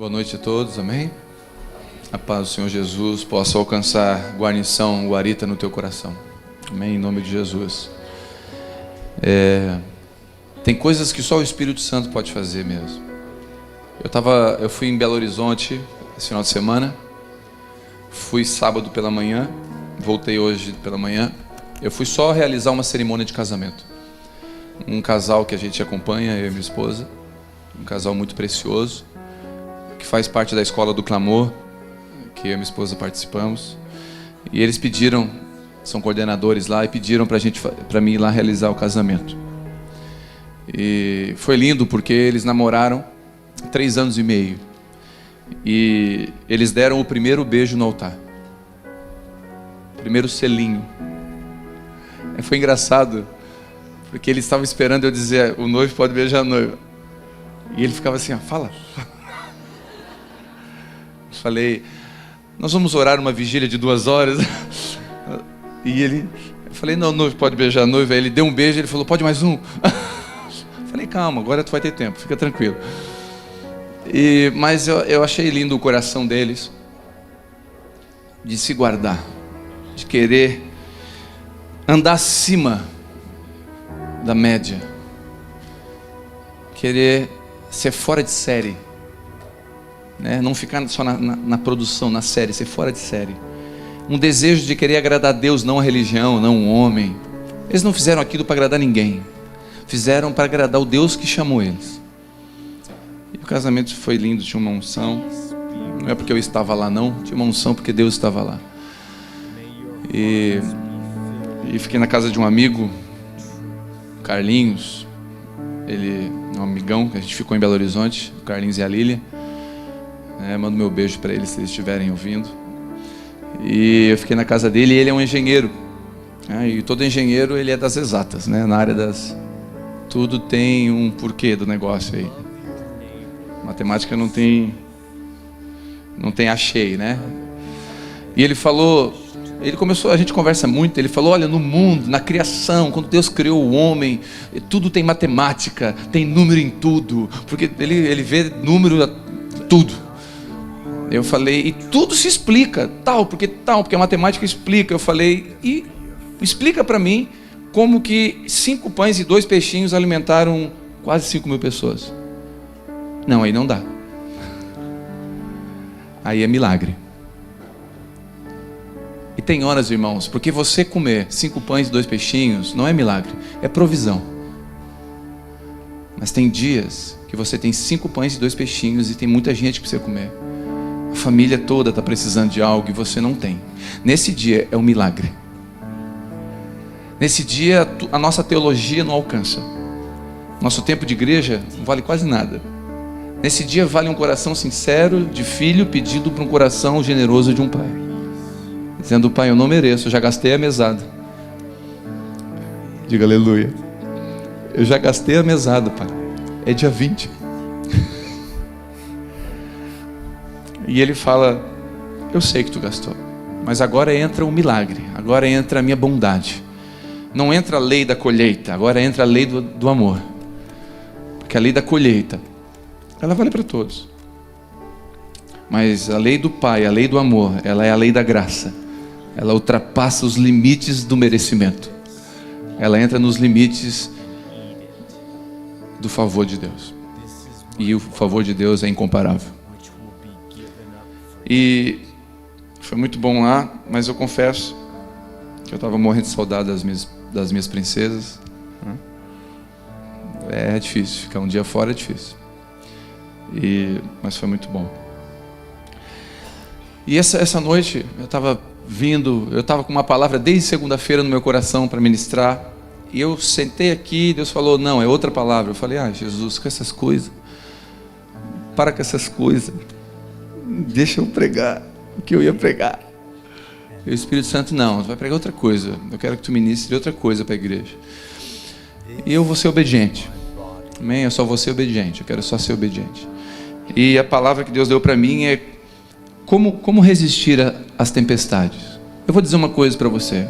Boa noite a todos, amém? A paz do Senhor Jesus possa alcançar guarnição, guarita no teu coração, amém? Em nome de Jesus. Tem coisas que só o Espírito Santo pode fazer mesmo. Eu fui em Belo Horizonte esse final de semana, fui sábado pela manhã, voltei hoje pela manhã. Eu fui só realizar uma cerimônia de casamento. Um casal que a gente acompanha, eu e minha esposa, um casal muito precioso, que faz parte da Escola do Clamor, que eu e minha esposa participamos. E eles pediram, são coordenadores lá, e pediram para mim ir lá realizar o casamento. E foi lindo porque eles namoraram 3 anos e meio. E eles deram o primeiro beijo no altar. Primeiro selinho. Foi engraçado, porque eles estavam esperando eu dizer, o noivo pode beijar a noiva. E ele ficava assim, ó, fala. Eu falei, nós vamos orar uma vigília de 2 horas. E eu falei, não, o noivo pode beijar a noiva. Aí ele deu um beijo, ele falou, pode mais um? Eu falei, calma, agora tu vai ter tempo, fica tranquilo. Mas eu achei lindo o coração deles, de se guardar, de querer andar acima da média, querer ser fora de série, né? Não ficar só na produção, na série, ser fora de série. Um desejo de querer agradar a Deus, não a religião, não o homem. Eles não fizeram aquilo para agradar ninguém, fizeram para agradar o Deus que chamou eles. E o casamento foi lindo, tinha uma unção. Não é porque eu estava lá não, tinha uma unção porque Deus estava lá. E fiquei na casa de um amigo, Carlinhos. Ele é um amigão, que a gente ficou em Belo Horizonte, o Carlinhos e a Lília. Mando meu beijo para eles se eles estiverem ouvindo. E eu fiquei na casa dele e ele é um engenheiro. E todo engenheiro ele é das exatas, né? Na área das... Tudo tem um porquê do negócio aí. Matemática não tem achei, né? E ele falou... a gente conversa muito, ele falou, olha, no mundo, na criação, quando Deus criou o homem, tudo tem matemática, tem número em tudo, porque ele vê número tudo. Eu falei, e tudo se explica, porque a matemática explica. Eu falei, e explica para mim como que 5 pães e 2 peixinhos alimentaram quase 5.000 pessoas. Não, aí não dá. Aí é milagre. E tem horas, irmãos, porque você comer 5 pães e 2 peixinhos não é milagre, é provisão. Mas tem dias que você tem 5 pães e 2 peixinhos e tem muita gente que precisa comer. A família toda está precisando de algo e você não tem. Nesse dia é um milagre. Nesse dia a nossa teologia não alcança. Nosso tempo de igreja não vale quase nada. Nesse dia vale um coração sincero de filho pedido para um coração generoso de um pai. Dizendo, pai, eu não mereço, eu já gastei a mesada. Diga aleluia. Eu já gastei a mesada, pai. É dia 20. E ele fala, eu sei que tu gastou, mas agora entra o milagre, agora entra a minha bondade. Não entra a lei da colheita, agora entra a lei do amor. Porque a lei da colheita, ela vale para todos. Mas a lei do Pai, a lei do amor, ela é a lei da graça. Ela ultrapassa os limites do merecimento. Ela entra nos limites do favor de Deus. E o favor de Deus é incomparável. E foi muito bom lá, mas eu confesso que eu estava morrendo de saudade das minhas princesas. É difícil, ficar um dia fora é difícil. Mas foi muito bom. E essa noite eu estava com uma palavra desde segunda-feira no meu coração para ministrar. E eu sentei aqui e Deus falou, não, é outra palavra. Eu falei, Jesus, com essas coisas, para com essas coisas, deixa eu pregar o que eu ia pregar. E o Espírito Santo, não, tu vai pregar outra coisa. Eu quero que tu ministre outra coisa para a igreja. E eu vou ser obediente. Amém? Eu só vou ser obediente, eu quero só ser obediente. E a palavra que Deus deu para mim é como resistir às tempestades. Eu vou dizer uma coisa para você.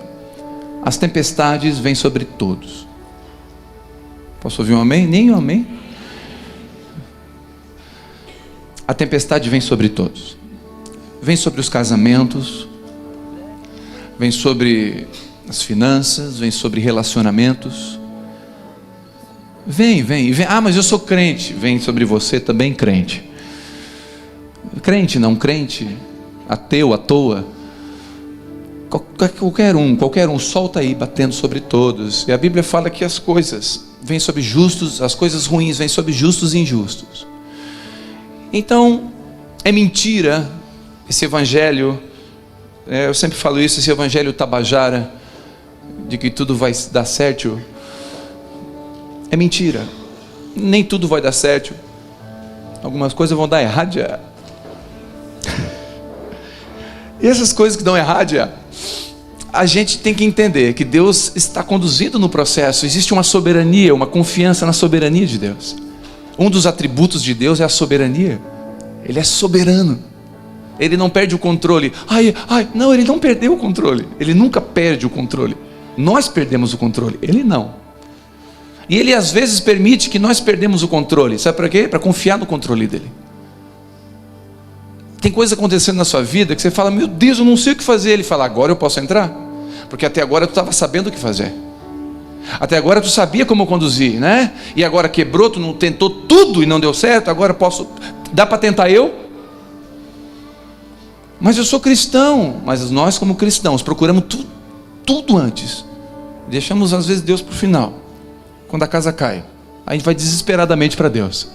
As tempestades vêm sobre todos. Posso ouvir um amém? Nem um amém? a tempestade vem sobre todos. Vem sobre os casamentos, vem sobre as finanças, vem sobre relacionamentos. Vem. Ah, mas eu sou crente. Vem sobre você também, crente. Crente, não crente, ateu, à toa. Qualquer um, o sol está aí batendo sobre todos. E a Bíblia fala que as coisas vêm sobre justos, as coisas ruins vêm sobre justos e injustos. Então, é mentira esse evangelho, eu sempre falo isso, esse evangelho tabajara, de que tudo vai dar certo. É mentira. Nem tudo vai dar certo. Algumas coisas vão dar errado. E essas coisas que dão errado, a gente tem que entender que Deus está conduzindo no processo. Existe uma soberania, uma confiança na soberania de Deus. Um dos atributos de Deus é a soberania. Ele é soberano. Ele não perde o controle. Não, ele não perdeu o controle. Ele nunca perde o controle. Nós perdemos o controle, ele não. E ele às vezes permite que nós perdemos o controle. Sabe para quê? Para confiar no controle dele. Tem coisa acontecendo na sua vida que você fala, meu Deus, eu não sei o que fazer. Ele fala, agora eu posso entrar? Porque até agora tu estava sabendo o que fazer. Até agora tu sabia como conduzir, né? E agora quebrou, tu não tentou tudo e não deu certo. Agora posso, dá para tentar eu? Mas eu sou cristão. Mas nós como cristãos procuramos tudo antes. Deixamos às vezes Deus para o final. Quando a casa cai, a gente vai desesperadamente para Deus.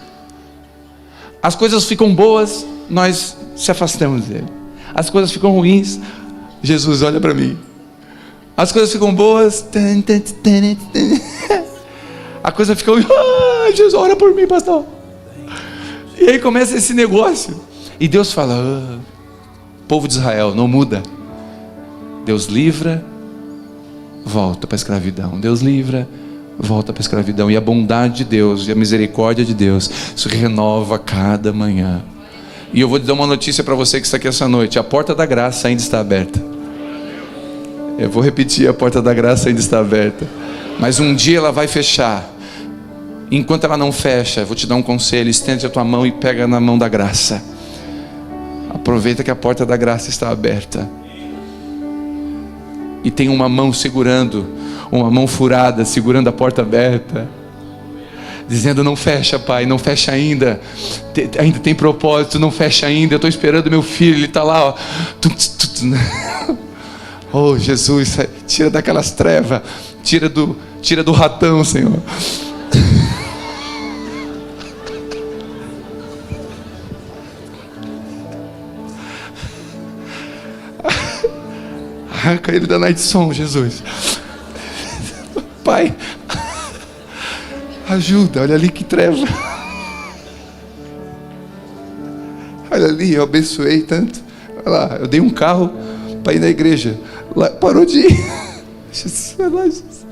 As coisas ficam boas, nós se afastamos dele. As coisas ficam ruins, Jesus olha para mim. As coisas ficam boas, a coisa fica, Jesus ora por mim, pastor. E aí começa esse negócio. E Deus fala, povo de Israel, não muda. Deus livra, volta para a escravidão. Deus livra, volta para a escravidão. E a bondade de Deus e a misericórdia de Deus se renova a cada manhã. E eu vou te dar uma notícia para você que está aqui essa noite. A porta da graça ainda está aberta. Eu vou repetir, a porta da graça ainda está aberta. Mas um dia ela vai fechar. Enquanto ela não fecha, eu vou te dar um conselho. Estende a tua mão e pega na mão da graça. Aproveita que a porta da graça está aberta. E tem uma mão segurando, uma mão furada, segurando a porta aberta, dizendo, não fecha, pai, não fecha ainda, ainda tem propósito, não fecha ainda, eu estou esperando meu filho, ele está lá, ó. Oh Jesus, tira daquelas trevas, tira do ratão, Senhor. Arranca ele da night som, Jesus. Pai, ajuda, olha ali que treva. Olha ali, eu abençoei tanto. Olha lá, eu dei um carro para ir na igreja. Lá, parou de ir. Jesus, Jesus.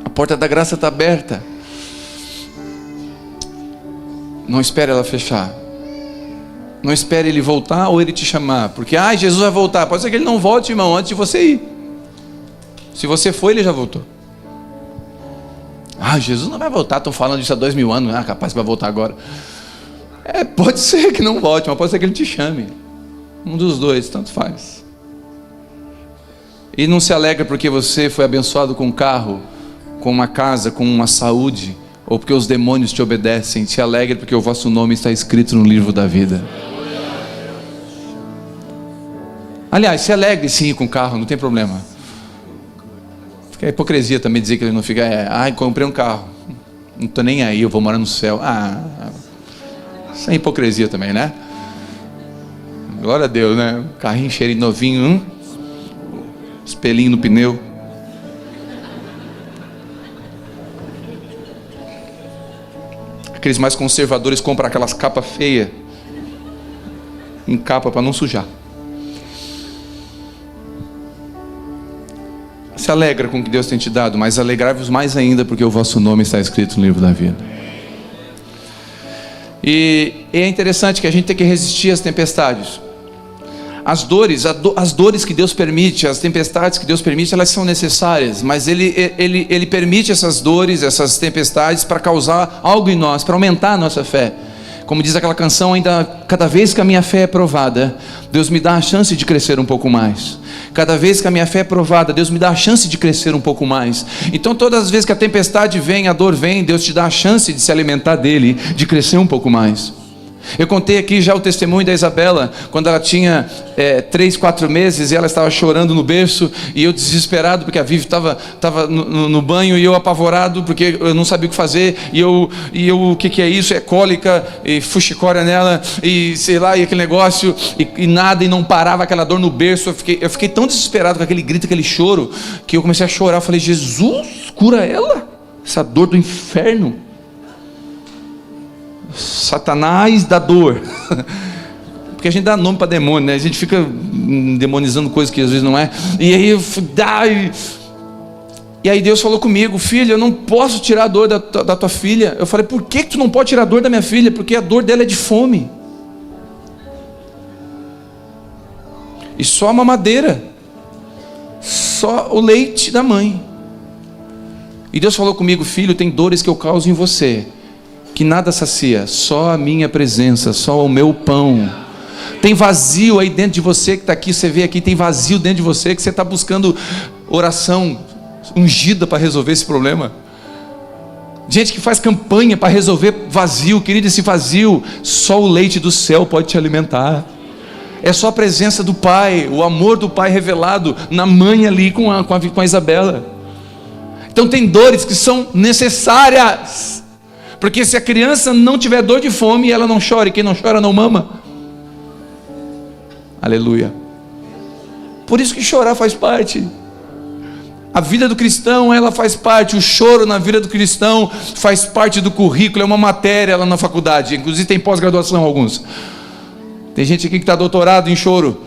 A porta da graça está aberta. Não espere ela fechar. Não espere ele voltar ou ele te chamar. Porque, Jesus vai voltar. Pode ser que ele não volte, irmão, antes de você ir. Se você foi, ele já voltou. Jesus não vai voltar. Estão falando disso há 2000 anos. Capaz que vai voltar agora. Pode ser que não volte, mas pode ser que ele te chame. Um dos dois, tanto faz. E não se alegra porque você foi abençoado com um carro, com uma casa, com uma saúde, ou porque os demônios te obedecem. Se alegre porque o vosso nome está escrito no livro da vida. Aliás, se alegre sim com o carro, não tem problema. É hipocrisia também dizer que ele não fica, comprei um carro, não estou nem aí, eu vou morar no céu. Isso é hipocrisia também, né? Glória a Deus, né? Carrinho cheirinho novinho, espelhinho no pneu. Aqueles mais conservadores compram aquelas capas feias, encapa para não sujar. Se alegra com o que Deus tem te dado, mas alegrai-vos mais ainda porque o vosso nome está escrito no livro da vida. E é interessante que a gente tem que resistir às tempestades. As dores que Deus permite, as tempestades que Deus permite, elas são necessárias, mas Ele permite essas dores, essas tempestades para causar algo em nós, para aumentar a nossa fé. Como diz aquela canção, ainda cada vez que a minha fé é provada, Deus me dá a chance de crescer um pouco mais. Cada vez que a minha fé é provada, Deus me dá a chance de crescer um pouco mais. Então todas as vezes que a tempestade vem, a dor vem, Deus te dá a chance de se alimentar dele, de crescer um pouco mais. Eu contei aqui já o testemunho da Isabela, quando ela tinha 3, 4 meses, e ela estava chorando no berço, e eu desesperado, porque a Vivi estava no banho, e eu apavorado, porque eu não sabia o que fazer, e eu o que é isso? É cólica, e fuxicória nela, e sei lá, e aquele negócio, e nada, e não parava aquela dor no berço. Eu fiquei tão desesperado com aquele grito, aquele choro, que eu comecei a chorar. Eu falei: Jesus, cura ela, essa dor do inferno. Satanás da dor. Porque a gente dá nome para demônio, né? A gente fica demonizando coisas que às vezes não é. E aí e aí Deus falou comigo: filho, eu não posso tirar a dor da tua filha. Eu falei: por que tu não pode tirar a dor da minha filha? Porque a dor dela é de fome. E só a mamadeira, só o leite da mãe. E Deus falou comigo: filho, tem dores que eu causo em você, que nada sacia, só a minha presença, só o meu pão. Tem vazio aí dentro de você que está aqui, você vê aqui, tem vazio dentro de você, que você está buscando oração ungida para resolver esse problema. Gente que faz campanha para resolver vazio. Querido, esse vazio, só o leite do céu pode te alimentar. É só a presença do Pai, o amor do Pai revelado na mãe ali com a Isabela. Então tem dores que são necessárias, porque se a criança não tiver dor de fome, ela não chora, e quem não chora não mama. Aleluia. Por isso que chorar faz parte. A vida do cristão, ela faz parte. O choro na vida do cristão faz parte do currículo, é uma matéria lá na faculdade. Inclusive tem pós-graduação alguns. Tem gente aqui que está doutorado em choro.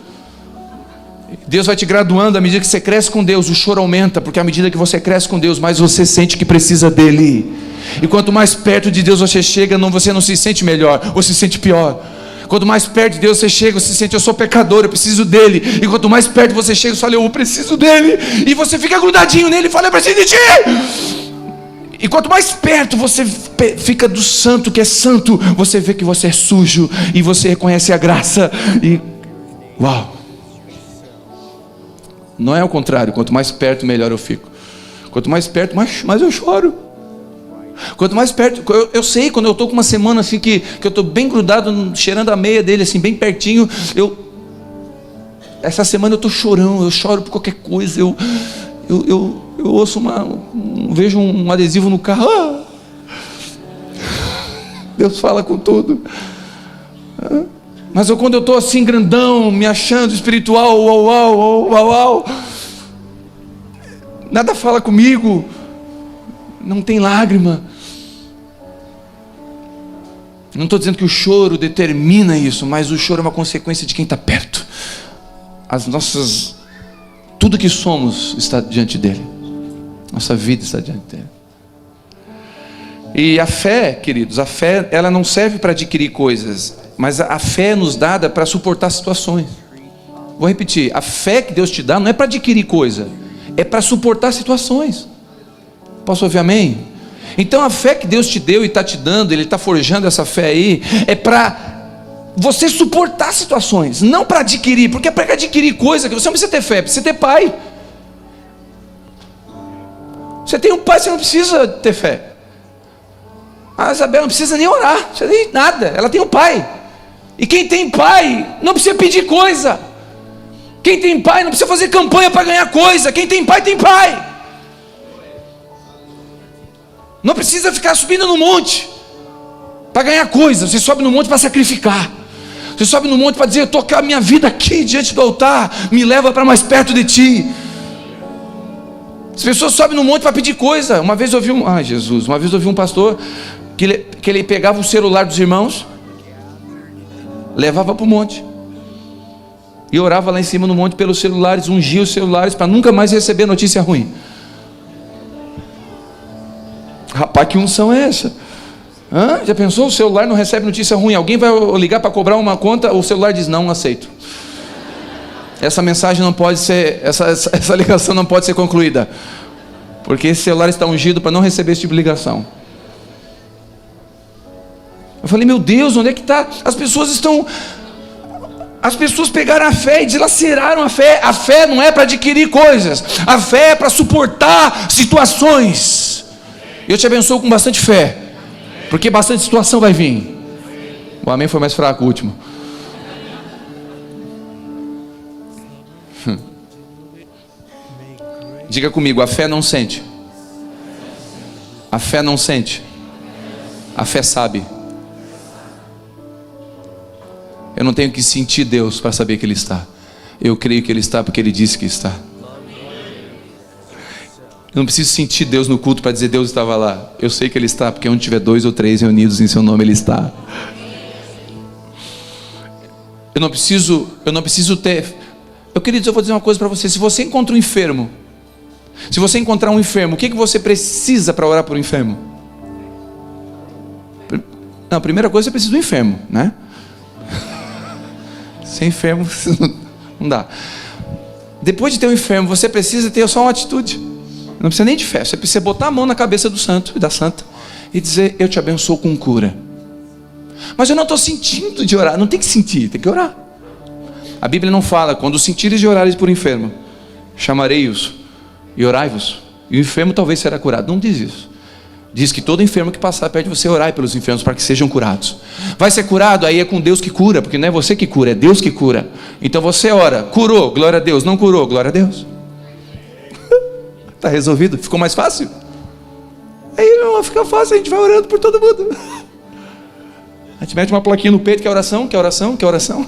Deus vai te graduando à medida que você cresce com Deus. O choro aumenta, porque à medida que você cresce com Deus, mais você sente que precisa dele. E quanto mais perto de Deus você chega, você não se sente melhor, você se sente pior. Quanto mais perto de Deus você chega, você sente: eu sou pecador, eu preciso dele. E quanto mais perto você chega, você fala: eu preciso dele. E você fica grudadinho nele e fala: eu preciso de ti. E quanto mais perto você fica do santo que é santo, você vê que você é sujo, e você reconhece a graça. E uau! Não é o contrário, quanto mais perto, melhor eu fico. Quanto mais perto, mais eu choro. Quanto mais perto, eu sei, quando eu estou com uma semana assim que eu estou bem grudado, cheirando a meia dele, assim, bem pertinho, essa semana eu estou chorando, eu choro por qualquer coisa, eu ouço vejo um adesivo no carro, Deus fala com tudo. Mas quando eu estou assim grandão, me achando espiritual, uau, nada fala comigo, não tem lágrima. Não estou dizendo que o choro determina isso, mas o choro é uma consequência de quem está perto. Tudo que somos está diante dele. Nossa vida está diante dele. E a fé, queridos, ela não serve para adquirir coisas, mas a fé é nos dada para suportar situações. Vou repetir: a fé que Deus te dá não é para adquirir coisa, é para suportar situações. Posso ouvir amém? Então a fé que Deus te deu e está te dando, Ele está forjando essa fé aí, é para você suportar situações, não para adquirir. Porque é para adquirir coisa que você não precisa ter fé, precisa ter pai. Você tem um pai, você não precisa ter fé. A Isabela não precisa nem orar, não precisa nem nada, ela tem um pai. E quem tem pai não precisa pedir coisa. Quem tem pai não precisa fazer campanha para ganhar coisa. Quem tem pai, tem pai. Não precisa ficar subindo no monte para ganhar coisa. Você sobe no monte para sacrificar. Você sobe no monte para dizer: eu estou com a minha vida aqui diante do altar, me leva para mais perto de ti. As pessoas sobem no monte para pedir coisa. Uma vez eu ouvi um pastor que ele pegava o celular dos irmãos, levava para o monte e orava lá em cima no monte pelos celulares, ungia os celulares para nunca mais receber notícia ruim. Rapaz, que unção é essa? Já pensou? O celular não recebe notícia ruim, alguém vai ligar para cobrar uma conta, o celular diz: não aceito. Essa mensagem não pode ser, essa ligação não pode ser concluída, porque esse celular está ungido para não receber esse tipo de ligação. Eu falei, meu Deus, onde é que está? As pessoas pegaram a fé e dilaceraram a fé. A fé não é para adquirir coisas. A fé é para suportar situações. Eu te abençoo com bastante fé, porque bastante situação vai vir. O amém foi mais fraco, o último. Diga comigo, a fé não sente. A fé não sente. A fé sabe. Eu não tenho que sentir Deus para saber que Ele está. Eu creio que Ele está porque Ele disse que está. Eu não preciso sentir Deus no culto para dizer Deus estava lá. Eu sei que Ele está, porque onde tiver 2 ou 3 reunidos em seu nome, Ele está. Eu não preciso ter... Queridos, eu vou dizer uma coisa para você. Se você encontra um enfermo, se você encontrar um enfermo, o que você precisa para orar por um enfermo? Não, a primeira coisa, você precisa do enfermo, né? Sem enfermo, não dá. Depois de ter um enfermo, você precisa ter só uma atitude. Não precisa nem de fé. Você precisa botar a mão na cabeça do santo e da santa e dizer, eu te abençoo com cura. Mas eu não estou sentindo de orar. Não tem que sentir, tem que orar. A Bíblia não fala, quando sentires de orares por enfermo, chamarei-os e orai-vos, e o enfermo talvez será curado. Não diz isso. Diz que todo enfermo que passar perto de você, orai pelos enfermos para que sejam curados. Vai ser curado, aí é com Deus que cura, porque não é você que cura, é Deus que cura. Então você ora, curou, glória a Deus. Não curou, glória a Deus. Está resolvido, ficou mais fácil. Aí não fica fácil, a gente vai orando por todo mundo. A gente mete uma plaquinha no peito, que é oração, que é oração, que é oração.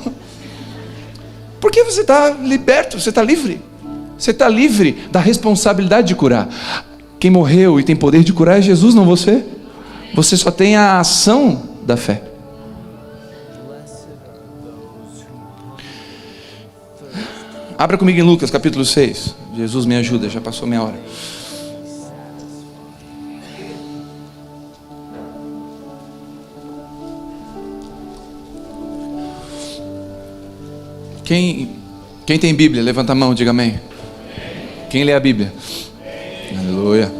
Porque você está liberto, você está livre. Você está livre da responsabilidade de curar. Quem morreu e tem poder de curar é Jesus, não você. Você só tem a ação da fé. Abra comigo em Lucas capítulo 6. Jesus me ajuda, já passou meia hora. Quem tem Bíblia, levanta a mão, diga amém. Quem lê a Bíblia? Aleluia.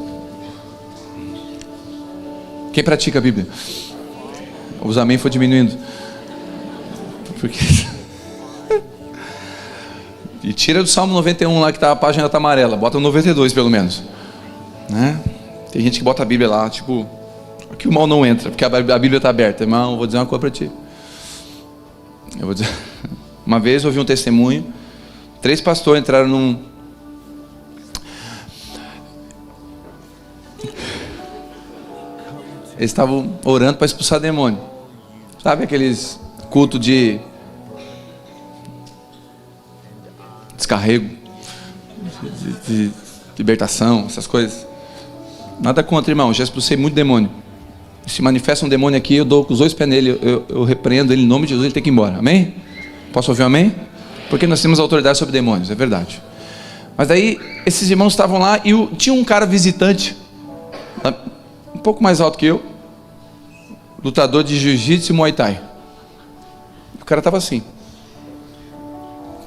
Quem pratica a Bíblia? Os amém foi diminuindo. Porque... E tira do Salmo 91 lá, que tá, a página está amarela. Bota no 92 pelo menos, né? Tem gente que bota a Bíblia lá, tipo, aqui o mal não entra, porque a Bíblia está aberta. Irmão, eu vou dizer uma coisa para ti. Eu vou dizer... Uma vez eu ouvi um testemunho. 3 pastores entraram num... Eles estavam orando para expulsar demônio. Sabe aqueles cultos de descarrego, de libertação, essas coisas? Nada contra, irmão. Já expulsei muito demônio. Se manifesta um demônio aqui, eu dou com os 2 pés nele, eu repreendo ele em nome de Jesus, ele tem que ir embora. Amém? Posso ouvir um amém? Porque nós temos autoridade sobre demônios, é verdade. Mas daí, esses irmãos estavam lá e tinha um cara visitante, um pouco mais alto que eu, lutador de jiu-jitsu e muay thai. O cara estava assim.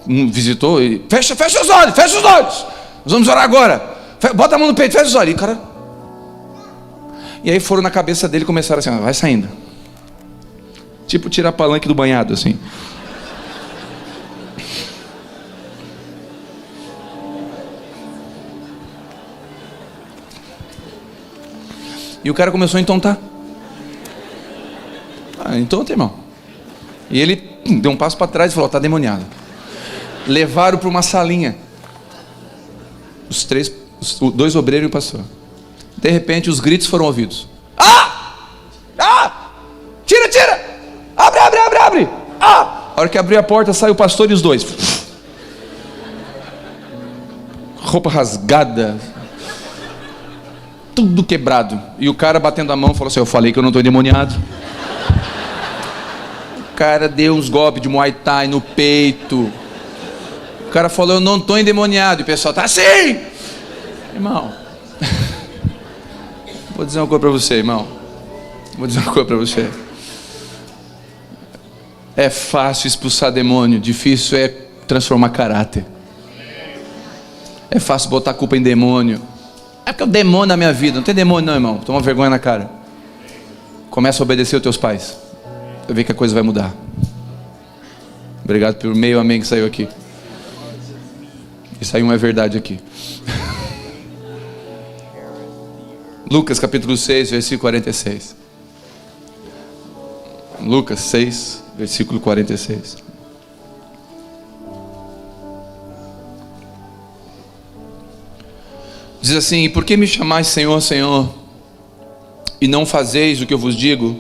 Visitou e... Fecha os olhos, fecha os olhos. Nós vamos orar agora. Bota a mão no peito, fecha os olhos. E o cara... E aí foram na cabeça dele e começaram assim, vai saindo. Tipo tirar palanque do banhado, assim. E o cara começou a entontar. Entonta, irmão. E ele deu um passo para trás e falou, está demoniado. Levaram para uma salinha. Os 2 obreiros e o pastor. De repente os gritos foram ouvidos. Tira! Abre! A hora que abriu a porta, saiu o pastor e os 2. Roupa rasgada. Tudo quebrado. E o cara batendo a mão falou assim, eu falei que eu não estou endemoniado. O cara deu uns golpes de muay thai no peito. O cara falou, eu não estou endemoniado. E o pessoal está assim. Irmão, vou dizer uma coisa para você, irmão. É fácil expulsar demônio, difícil é transformar caráter. É fácil botar a culpa em demônio. É porque o demônio na minha vida. Não tem demônio não, irmão. Toma vergonha na cara. Começa a obedecer os teus pais. vai ver que a coisa vai mudar. Obrigado pelo meio amém que saiu aqui. E saiu uma verdade aqui. Lucas capítulo 6, versículo 46. Lucas 6, versículo 46. Diz assim: e por que me chamais Senhor, Senhor, e não fazeis o que eu vos digo?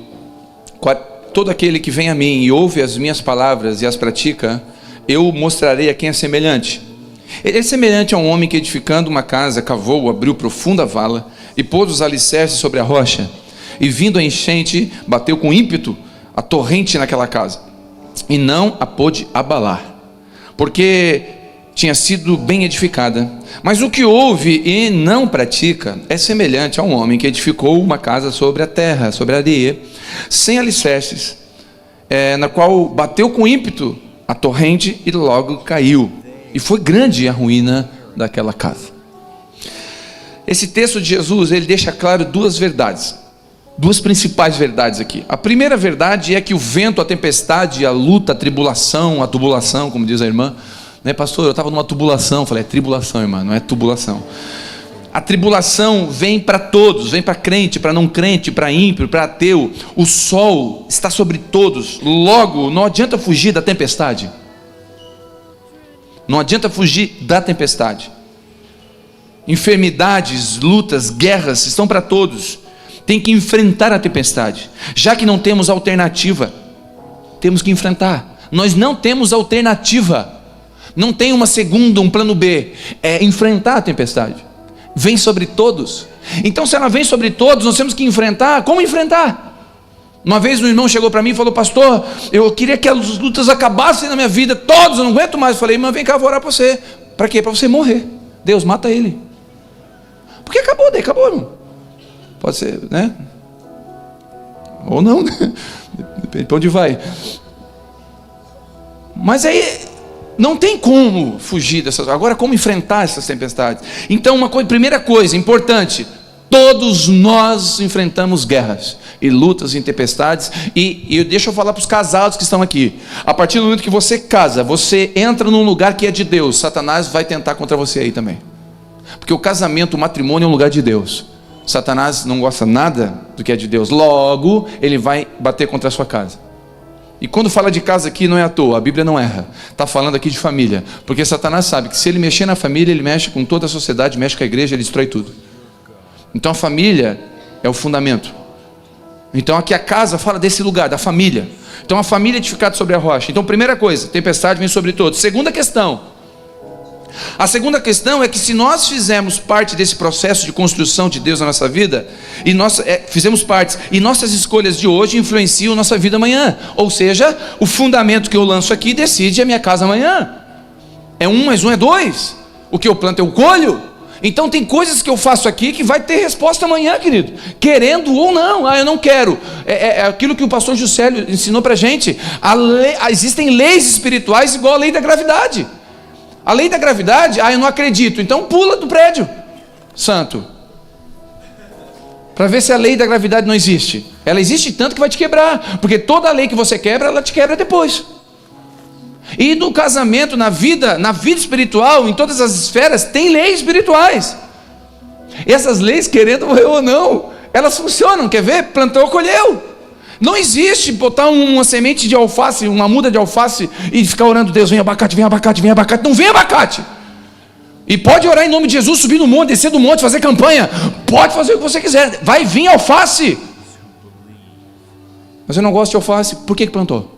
Todo aquele que vem a mim e ouve as minhas palavras e as pratica, eu mostrarei a quem é semelhante. Ele é semelhante a um homem que, edificando uma casa, cavou, abriu profunda vala e pôs os alicerces sobre a rocha. E vindo a enchente, bateu com ímpeto a torrente naquela casa, e não a pôde abalar, porque tinha sido bem edificada. Mas o que ouve e não pratica é semelhante a um homem que edificou uma casa sobre a terra, sobre a areia, sem alicerces, na qual bateu com ímpeto a torrente e logo caiu. E foi grande a ruína daquela casa. Esse texto de Jesus, ele deixa claro duas verdades, duas principais verdades aqui. A primeira verdade é que o vento, a tempestade, a luta, a tribulação, a tubulação, como diz a irmã, né, pastor, eu estava numa tubulação. Eu falei, é tribulação, irmã, não é tubulação. A tribulação vem para todos, vem para crente, para não crente, para ímpio, para ateu. O sol está sobre todos. Logo, não adianta fugir da tempestade. Não adianta fugir da tempestade. Enfermidades, lutas, guerras estão para todos. Tem que enfrentar a tempestade. Já que não temos alternativa, temos que enfrentar. Nós não temos alternativa. Não tem uma segunda, um plano B. É enfrentar a tempestade. Vem sobre todos. Então, se ela vem sobre todos, nós temos que enfrentar. Como enfrentar? Uma vez um irmão chegou para mim e falou: pastor, eu queria que as lutas acabassem na minha vida, todos, eu não aguento mais. Eu falei: irmão, vem cá, eu vou orar para você. Para quê? Para você morrer. Deus, mata ele. Porque acabou, daí acabou, irmão. Pode ser, né? Ou não, né? Depende para onde vai. Mas aí não tem como fugir dessas. Agora, como enfrentar essas tempestades? Então, primeira coisa importante: todos nós enfrentamos guerras e lutas e tempestades. E deixa eu falar para os casados que estão aqui: a partir do momento que você casa, você entra num lugar que é de Deus. Satanás vai tentar contra você aí também, porque o casamento, o matrimônio é um lugar de Deus. Satanás não gosta nada do que é de Deus, logo ele vai bater contra a sua casa. E quando fala de casa aqui, não é à toa, a Bíblia não erra. Está falando aqui de família, porque Satanás sabe que se ele mexer na família, ele mexe com toda a sociedade, mexe com a igreja, ele destrói tudo. Então a família é o fundamento. Então aqui a casa fala desse lugar, da família. Então a família é edificada sobre a rocha. Então primeira coisa, tempestade vem sobre todos. Segunda questão. A segunda questão é que se nós fizermos parte desse processo de construção de Deus na nossa vida, e nós fizemos parte, e nossas escolhas de hoje influenciam nossa vida amanhã. Ou seja, o fundamento que eu lanço aqui decide a minha casa amanhã. É 1 mais 1 é 2. O que eu planto eu colho. Então tem coisas que eu faço aqui que vai ter resposta amanhã, querido, querendo ou não. Eu não quero. É aquilo que o pastor Juscelio ensinou para a gente. Existem leis espirituais igual a lei da gravidade. A lei da gravidade, eu não acredito, então pula do prédio, santo, para ver se a lei da gravidade não existe. Ela existe tanto que vai te quebrar, porque toda lei que você quebra, ela te quebra depois. E no casamento, na vida espiritual, em todas as esferas, tem leis espirituais. E essas leis, querendo ou não, elas funcionam. Quer ver? Plantou, colheu. Não existe botar uma semente de alface, uma muda de alface e ficar orando: Deus, vem abacate, vem abacate, vem abacate. Não vem abacate. E pode orar em nome de Jesus, subir no monte, descer do monte, fazer campanha. Pode fazer o que você quiser. Vai vir alface. Mas eu não gosto de alface. Por que plantou?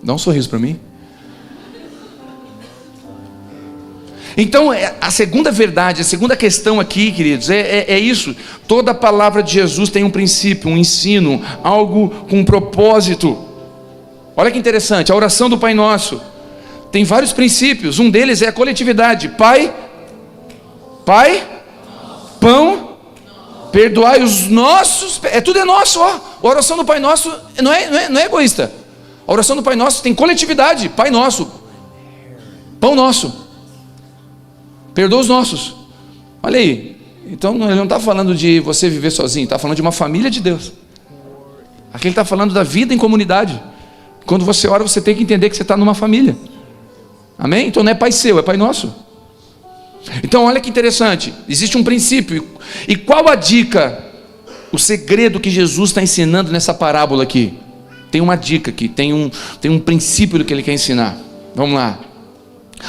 Dá um sorriso para mim. Então, a segunda verdade, a segunda questão aqui, queridos, é isso. Toda a palavra de Jesus tem um princípio, um ensino, algo com um propósito. Olha que interessante, a oração do Pai Nosso tem vários princípios. Um deles é a coletividade. Pai, pão, perdoai os nossos, tudo é nosso, ó. A oração do Pai Nosso não é egoísta. A oração do Pai Nosso tem coletividade. Pai Nosso, pão nosso, perdoa os nossos. Olha aí, Então ele não está falando de você viver sozinho, está falando de uma família de Deus. Aqui ele está falando da vida em comunidade. Quando você ora, você tem que entender que você está numa família. Amém? Então não é pai seu, é pai nosso. Então olha que interessante, existe um princípio. E qual a dica, o segredo que Jesus está ensinando nessa parábola aqui? Tem uma dica aqui, tem um princípio do que ele quer ensinar. Vamos lá.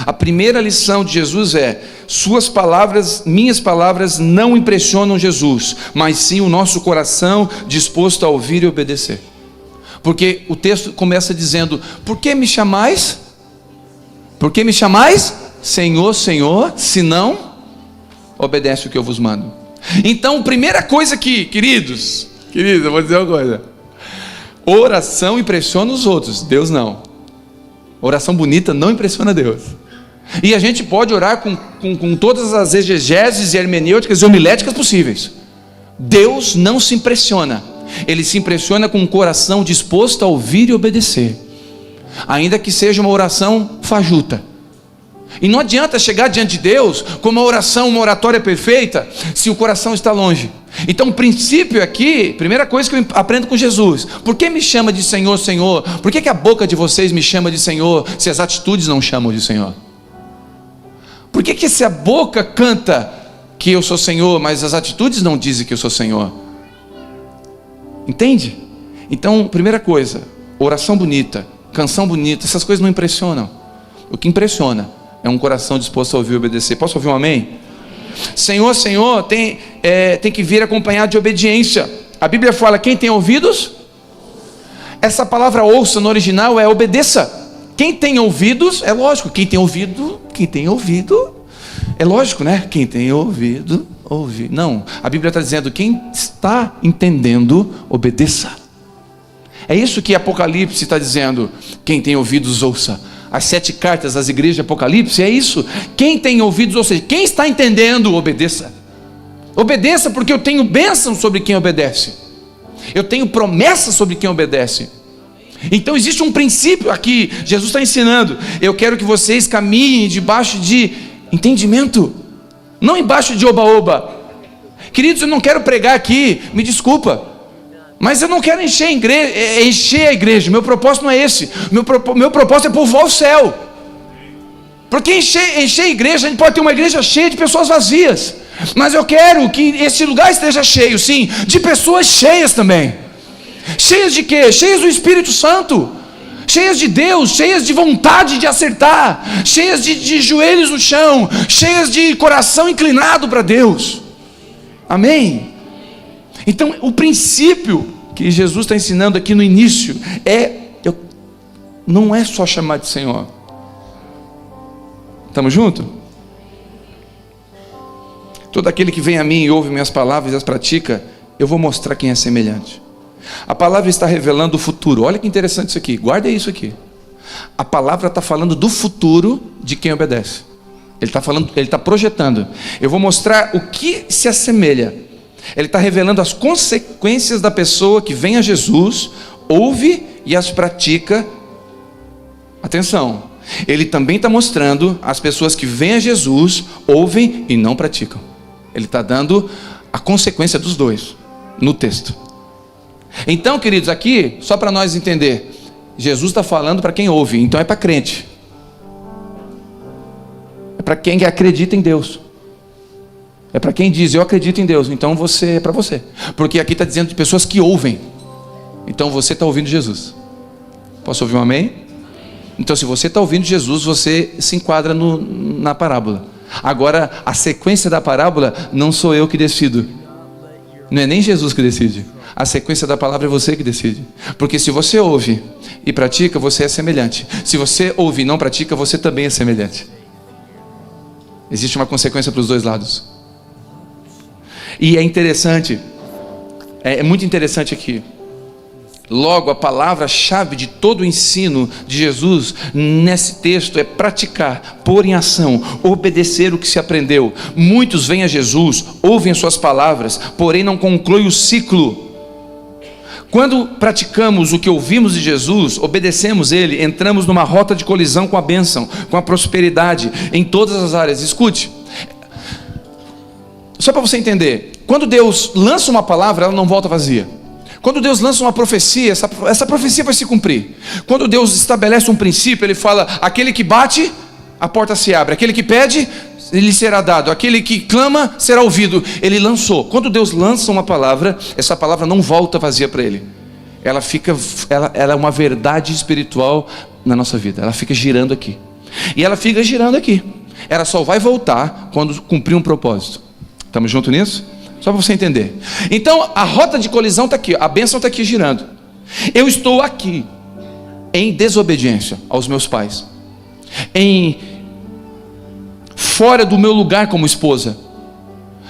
A primeira lição de Jesus é: suas palavras, minhas palavras não impressionam Jesus, mas sim o nosso coração disposto a ouvir e obedecer. Porque o texto começa dizendo: por que me chamais? Por que me chamais Senhor, Senhor, se não obedece o que eu vos mando? Então, primeira coisa aqui, queridos, eu vou dizer uma coisa: oração impressiona os outros, Deus não. Oração bonita não impressiona Deus. E a gente pode orar com todas as exegeses e hermenêuticas e homiléticas possíveis. Deus não se impressiona. Ele se impressiona com um coração disposto a ouvir e obedecer, ainda que seja uma oração fajuta. E não adianta chegar diante de Deus com uma oração, uma oratória perfeita, se o coração está longe. Então o princípio aqui, primeira coisa que eu aprendo com Jesus: por que me chama de Senhor, Senhor? Por que a boca de vocês me chama de Senhor, se as atitudes não chamam de Senhor? Por que se a boca canta que eu sou Senhor, mas as atitudes não dizem que eu sou Senhor? Entende? Então, primeira coisa, oração bonita, canção bonita, essas coisas não impressionam. O que impressiona é um coração disposto a ouvir e obedecer. Posso ouvir um amém? Senhor, Senhor, tem que vir acompanhado de obediência. A Bíblia fala: quem tem ouvidos? Essa palavra ouça no original é obedeça. Quem tem ouvidos, é lógico, quem tem ouvido, é lógico, né? Quem tem ouvido, ouve. Não, a Bíblia está dizendo: quem está entendendo, obedeça. É isso que Apocalipse está dizendo: quem tem ouvidos, ouça. As 7 cartas das igrejas de Apocalipse é isso. Quem tem ouvidos, ou seja, quem está entendendo, obedeça. Obedeça, porque eu tenho bênção sobre quem obedece. Eu tenho promessa sobre quem obedece. Então existe um princípio aqui, Jesus está ensinando: eu quero que vocês caminhem debaixo de entendimento, não embaixo de oba-oba. Queridos, eu não quero pregar aqui, me desculpa, mas eu não quero encher a igreja. Meu propósito não é esse. Meu propósito é povoar o céu. Porque encher a igreja, a gente pode ter uma igreja cheia de pessoas vazias, mas eu quero que esse lugar esteja cheio, sim, de pessoas cheias também. Cheias de quê? Cheias do Espírito Santo, cheias de Deus, cheias de vontade de acertar, cheias de joelhos no chão, cheias de coração inclinado para Deus. Amém? Então o princípio que Jesus está ensinando aqui no início não é só chamar de Senhor. Estamos juntos? Todo aquele que vem a mim e ouve minhas palavras e as pratica, eu vou mostrar quem é semelhante. A palavra está revelando o futuro. Olha que interessante isso aqui, guarda isso aqui. A palavra está falando do futuro de quem obedece. Ele está projetando. Eu vou mostrar o que se assemelha. Ele está revelando as consequências da pessoa que vem a Jesus, ouve e as pratica. Atenção, ele também está mostrando as pessoas que vêm a Jesus, ouvem e não praticam. Ele está dando a consequência dos dois no texto. Então, queridos, aqui, só para nós entender, Jesus está falando para quem ouve, então é para crente, é para quem acredita em Deus, é para quem diz: eu acredito em Deus. Então é para você, porque aqui está dizendo de pessoas que ouvem. Então você está ouvindo Jesus. Posso ouvir um amém? Então, se você está ouvindo Jesus, você se enquadra na parábola. Agora, a sequência da parábola não sou eu que decido, não é nem Jesus que decide. A sequência da palavra é você que decide. Porque se você ouve e pratica, você é semelhante. Se você ouve e não pratica, você também é semelhante. Existe uma consequência para os dois lados. E é interessante, é muito interessante aqui. Logo, a palavra-chave de todo o ensino de Jesus nesse texto é praticar, pôr em ação, obedecer o que se aprendeu. Muitos vêm a Jesus, ouvem as suas palavras, porém não concluem o ciclo. Quando praticamos o que ouvimos de Jesus, obedecemos Ele, entramos numa rota de colisão com a bênção, com a prosperidade, em todas as áreas. Escute, Só para você entender, quando Deus lança uma palavra, ela não volta vazia. Quando Deus lança uma profecia, essa profecia vai se cumprir. Quando Deus estabelece um princípio, Ele fala: aquele que bate, a porta se abre. Aquele que pede, lhe será dado. Aquele que clama, será ouvido. Ele lançou. Quando Deus lança uma palavra, essa palavra não volta vazia para Ele. Ela é uma verdade espiritual na nossa vida. Ela fica girando aqui. E ela fica girando aqui. Ela só vai voltar quando cumprir um propósito. Estamos juntos nisso? Só para você entender. Então a rota de colisão está aqui. A bênção está aqui girando. Eu estou aqui em desobediência aos meus pais, fora do meu lugar como esposa,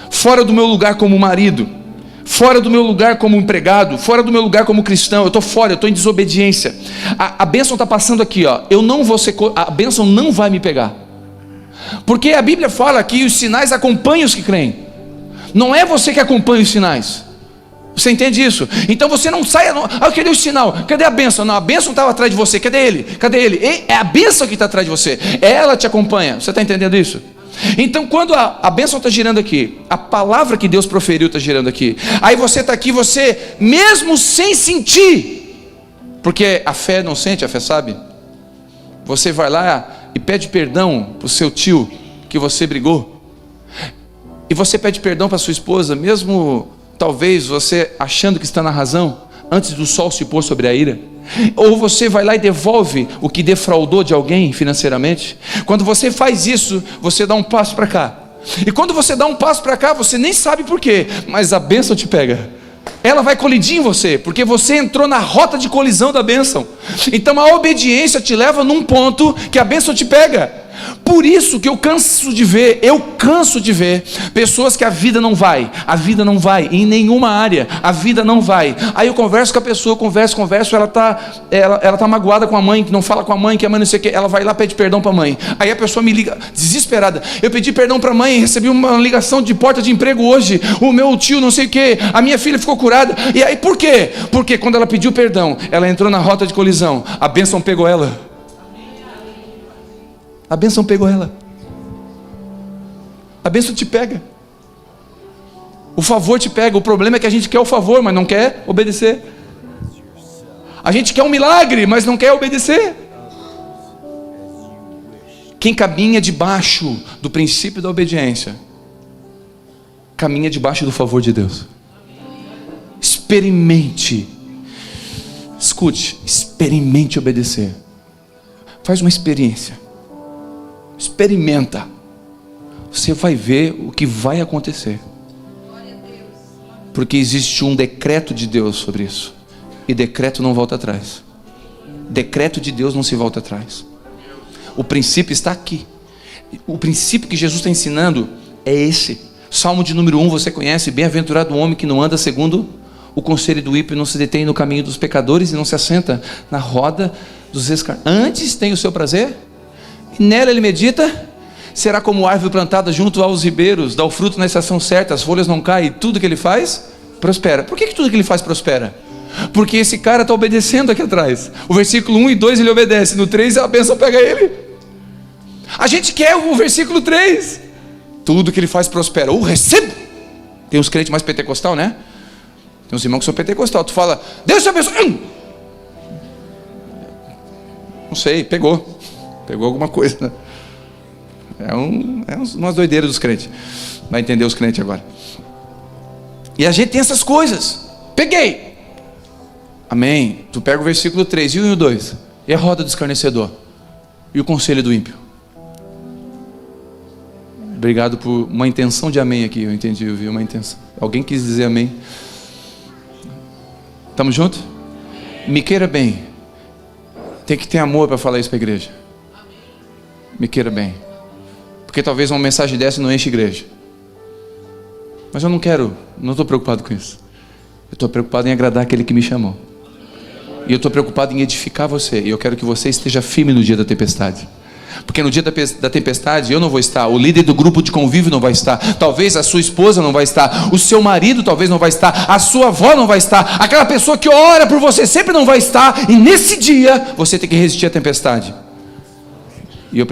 fora do meu lugar como marido, fora do meu lugar como empregado, fora do meu lugar como cristão. Eu estou fora, eu estou em desobediência. A bênção está passando aqui, ó. A bênção não vai me pegar, porque a Bíblia fala que os sinais acompanham os que creem. Não é você que acompanha os sinais. Você entende isso? Então você não saia. Cadê o sinal? Cadê a bênção? Não, a bênção estava atrás de você. Cadê ele? Cadê ele? É a bênção que está atrás de você. Ela te acompanha. Você está entendendo isso? Então quando a bênção está girando aqui, a palavra que Deus proferiu está girando aqui, aí você está aqui, você mesmo sem sentir, porque a fé não sente, a fé sabe. Você vai lá e pede perdão para o seu tio que você brigou. E você pede perdão para sua esposa, mesmo talvez você achando que está na razão, antes do sol se pôr sobre a ira. Ou você vai lá e devolve o que defraudou de alguém financeiramente. Quando você faz isso, você dá um passo para cá. E quando você dá um passo para cá, você nem sabe por quê, mas a bênção te pega. Ela vai colidir em você, porque você entrou na rota de colisão da bênção. Então a obediência te leva num ponto que a bênção te pega. Por isso que eu canso de ver pessoas que a vida não vai em nenhuma área, a vida não vai. Aí eu converso com a pessoa, converso, ela tá magoada com a mãe, que não fala com a mãe, que a mãe não sei o que, ela vai lá e pede perdão para a mãe. Aí a pessoa me liga desesperada: eu pedi perdão para a mãe, recebi uma ligação de porta de emprego hoje, o meu tio não sei o que, a minha filha ficou curada. E aí por quê? Porque quando ela pediu perdão, ela entrou na rota de colisão, a bênção pegou ela. A bênção pegou ela. A bênção te pega. O favor te pega. O problema é que a gente quer o favor, mas não quer obedecer. A gente quer um milagre, mas não quer obedecer. Quem caminha debaixo do princípio da obediência, caminha debaixo do favor de Deus. Experimente. Escute, experimente obedecer. Faz uma experiência. Experimenta. Você vai ver o que vai acontecer. Porque existe um decreto de Deus sobre isso. E decreto não volta atrás. Decreto de Deus não se volta atrás. O princípio está aqui. O princípio que Jesus está ensinando é esse. Salmo de número 1 você conhece: bem-aventurado o homem que não anda segundo o conselho do ímpio, não se detém no caminho dos pecadores e não se assenta na roda dos escarnecedores. Antes tem o seu prazer, e nela ele medita. Será como árvore plantada junto aos ribeiros, dá o fruto na estação certa, as folhas não caem, e tudo que ele faz prospera. Por que tudo que ele faz prospera? Porque esse cara está obedecendo aqui atrás. O versículo 1 e 2 ele obedece, no 3 a bênção pega ele. A gente quer o versículo 3. Tudo que ele faz prospera. Recebo. Tem uns crentes mais pentecostal, né? Tem uns irmãos que são pentecostal. Tu fala: Deus te abençoe. Não sei, pegou alguma coisa, né? Umas doideiras dos crentes. Vai entender os crentes agora. E a gente tem essas coisas. Peguei. Amém. Tu pega o versículo 3 e o 1 e o 2. E a roda do escarnecedor. E o conselho do ímpio. Obrigado por uma intenção de amém aqui. Eu entendi, eu vi uma intenção. Alguém quis dizer amém. Estamos juntos? Me queira bem. Tem que ter amor para falar isso para a igreja. Me queira bem. Porque talvez uma mensagem dessa não enche a igreja. Mas eu não estou preocupado com isso. Eu estou preocupado em agradar aquele que me chamou. E eu estou preocupado em edificar você. E eu quero que você esteja firme no dia da tempestade. Porque no dia da tempestade eu não vou estar. O líder do grupo de convívio não vai estar. Talvez a sua esposa não vai estar. O seu marido talvez não vai estar. A sua avó não vai estar. Aquela pessoa que ora por você sempre não vai estar. E nesse dia você tem que resistir à tempestade. E eu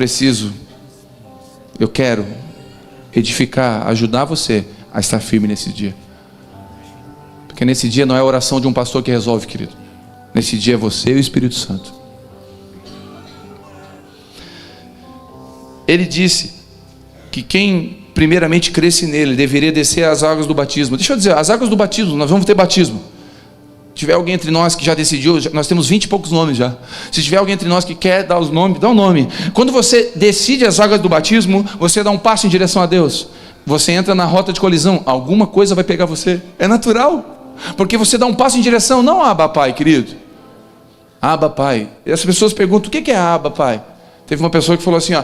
quero edificar, ajudar você a estar firme nesse dia. Porque nesse dia não é a oração de um pastor que resolve, querido. Nesse dia é você e o Espírito Santo. Ele disse que quem primeiramente cresce nele deveria descer às águas do batismo. Deixa eu dizer, as águas do batismo, nós vamos ter batismo. Se tiver alguém entre nós que já decidiu, nós temos 20 e poucos nomes já. Se tiver alguém entre nós que quer dar os nomes, dá um nome. Quando você decide as águas do batismo, você dá um passo em direção a Deus. Você entra na rota de colisão, alguma coisa vai pegar você. É natural, porque você dá um passo em direção, não a Abba Pai, querido. Abba Pai. E as pessoas perguntam, o que é Abba Pai? Teve uma pessoa que falou assim, ó,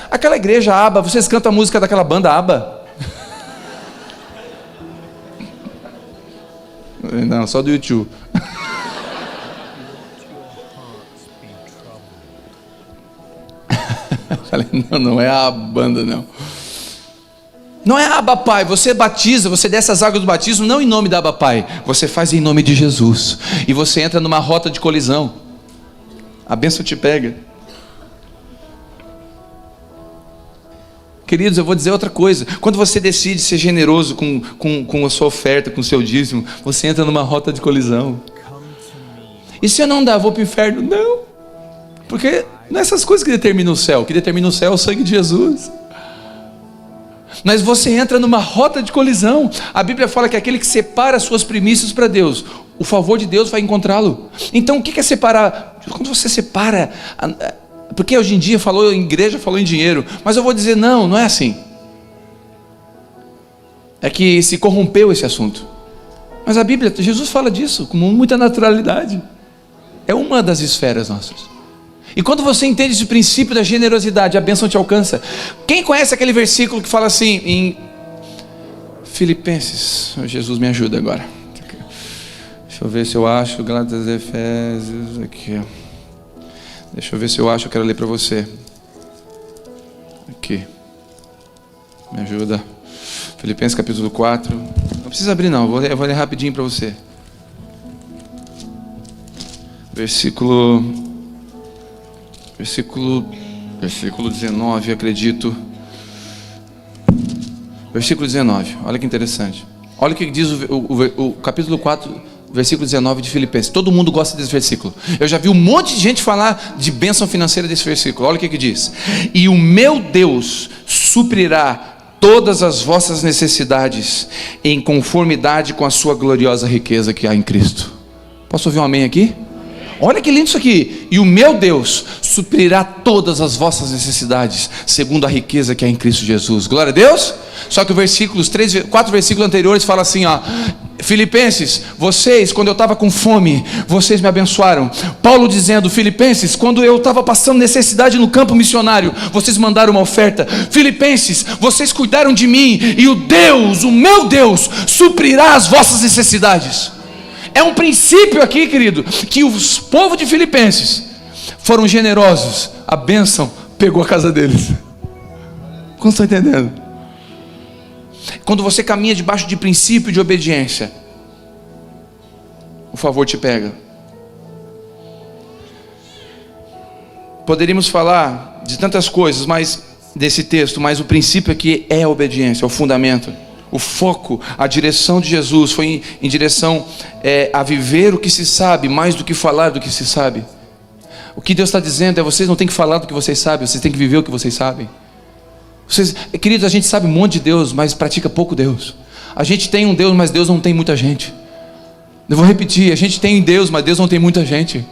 aquela igreja Abba, vocês cantam a música daquela banda Abba? Não, só do YouTube. Falei, não é a banda, não. Não é Abba Pai, você batiza, você desce as águas do batismo, não em nome da Abba Pai, você faz em nome de Jesus. E você entra numa rota de colisão. A bênção te pega. Queridos, eu vou dizer outra coisa. Quando você decide ser generoso com a sua oferta, com o seu dízimo, você entra numa rota de colisão. E se eu não dar, vou para o inferno? Não. Porque não é essas coisas que determinam o céu. O que determina o céu é o sangue de Jesus. Mas você entra numa rota de colisão. A Bíblia fala que aquele que separa as suas primícias para Deus, o favor de Deus vai encontrá-lo. Então o que é separar? Quando você separa... Porque hoje em dia falou em igreja, falou em dinheiro. Mas eu vou dizer, não é assim. É que se corrompeu esse assunto. Mas a Bíblia, Jesus fala disso com muita naturalidade. É uma das esferas nossas. E quando você entende esse princípio da generosidade, a bênção te alcança. Quem conhece aquele versículo que fala assim em Filipenses? Jesus me ajuda agora. Deixa eu ver se eu acho. Gálatas, Efésios, aqui ó. Deixa eu ver se eu acho, eu quero ler para você. Aqui. Me ajuda. Filipenses capítulo 4. Não precisa abrir não, eu vou ler rapidinho para você. Versículo 19, acredito. Versículo 19, olha que interessante. Olha o que diz o capítulo 4, versículo 19 de Filipenses. Todo mundo gosta desse versículo. Eu já vi um monte de gente falar de bênção financeira desse versículo. Olha o que diz. E o meu Deus suprirá todas as vossas necessidades em conformidade com a sua gloriosa riqueza que há em Cristo. Posso ouvir um amém aqui? Olha que lindo isso aqui. E o meu Deus suprirá todas as vossas necessidades segundo a riqueza que há em Cristo Jesus. Glória a Deus. Só que o versículos 4 versículos anteriores fala assim, ó: Filipenses, vocês, quando eu estava com fome, vocês me abençoaram. Paulo dizendo, Filipenses, quando eu estava passando necessidade no campo missionário, vocês mandaram uma oferta. Filipenses, vocês cuidaram de mim, e o meu Deus, suprirá as vossas necessidades. É um princípio aqui, querido, que os povos de Filipenses foram generosos, a bênção pegou a casa deles. Como estão entendendo? Quando você caminha debaixo de princípio de obediência, o favor te pega. Poderíamos falar de tantas coisas, mas desse texto, mas o princípio aqui é a obediência, é o fundamento. O foco, a direção de Jesus foi em direção a viver o que se sabe, mais do que falar do que se sabe. O que Deus está dizendo é: vocês não têm que falar do que vocês sabem, vocês têm que viver o que vocês sabem. Queridos, a gente sabe um monte de Deus, mas pratica pouco Deus. A gente tem um Deus, mas Deus não tem muita gente. Eu vou repetir, a gente tem Deus, mas Deus não tem muita gente.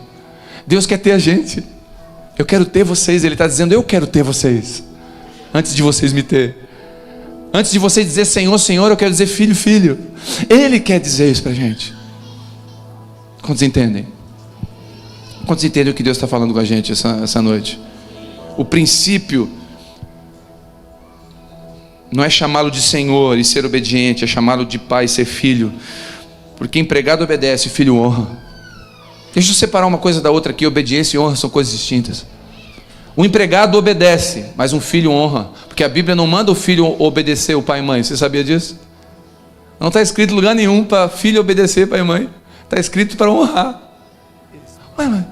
Deus quer ter a gente. Eu quero ter vocês, Ele está dizendo: eu quero ter vocês, antes de vocês me ter. Antes de você dizer Senhor, Senhor, eu quero dizer filho, filho. Ele quer dizer isso para a gente. Quantos entendem? Quantos entendem o que Deus está falando com a gente essa noite? O princípio não é chamá-lo de Senhor e ser obediente, é chamá-lo de pai e ser filho. Porque empregado obedece, filho honra. Deixa eu separar uma coisa da outra aqui. Obediência e honra são coisas distintas. O empregado obedece, mas um filho honra. Porque a Bíblia não manda o filho obedecer o pai e mãe. Você sabia disso? Não está escrito em lugar nenhum para filho obedecer pai e mãe. Está escrito para honrar. Ué, mãe,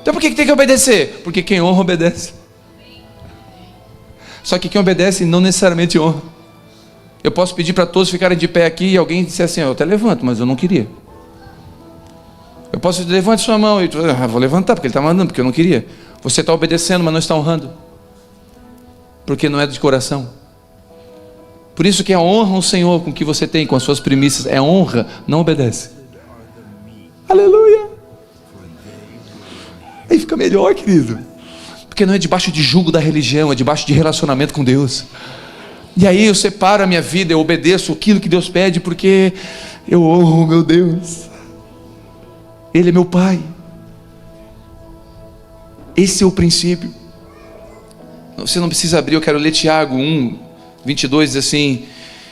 então por que tem que obedecer? Porque quem honra obedece. Só que quem obedece não necessariamente honra. Eu posso pedir para todos ficarem de pé aqui e alguém disser assim: eu até levanto, mas eu não queria. Eu posso dizer: levante sua mão, e tu, vou levantar porque ele está mandando, porque eu não queria. Você está obedecendo, mas não está honrando, porque não é de coração. Por isso que a honra ao Senhor com o que você tem, com as suas primícias, é honra, não obedece. Aleluia. Aí fica melhor, querido, porque não é debaixo de jugo da religião, é debaixo de relacionamento com Deus. E aí eu separo a minha vida, eu obedeço aquilo que Deus pede, porque eu honro meu Deus. Ele é meu Pai. Esse é o princípio. Você não precisa abrir, eu quero ler Tiago 1:22, diz assim: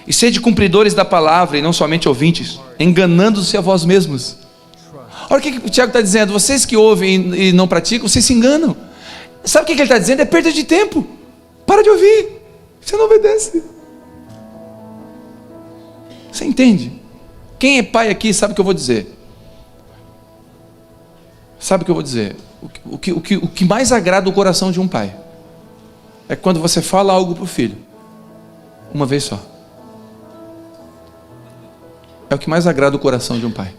e sede cumpridores da palavra e não somente ouvintes, enganando-se a vós mesmos. Olha o que o Tiago está dizendo: vocês que ouvem e não praticam, vocês se enganam. Sabe o que ele está dizendo? É perda de tempo. Para de ouvir, você não obedece. Você entende? Quem é pai aqui sabe o que eu vou dizer. Sabe o que eu vou dizer? O que mais agrada o coração de um pai é quando você fala algo para o filho uma vez só. É o que mais agrada o coração de um pai.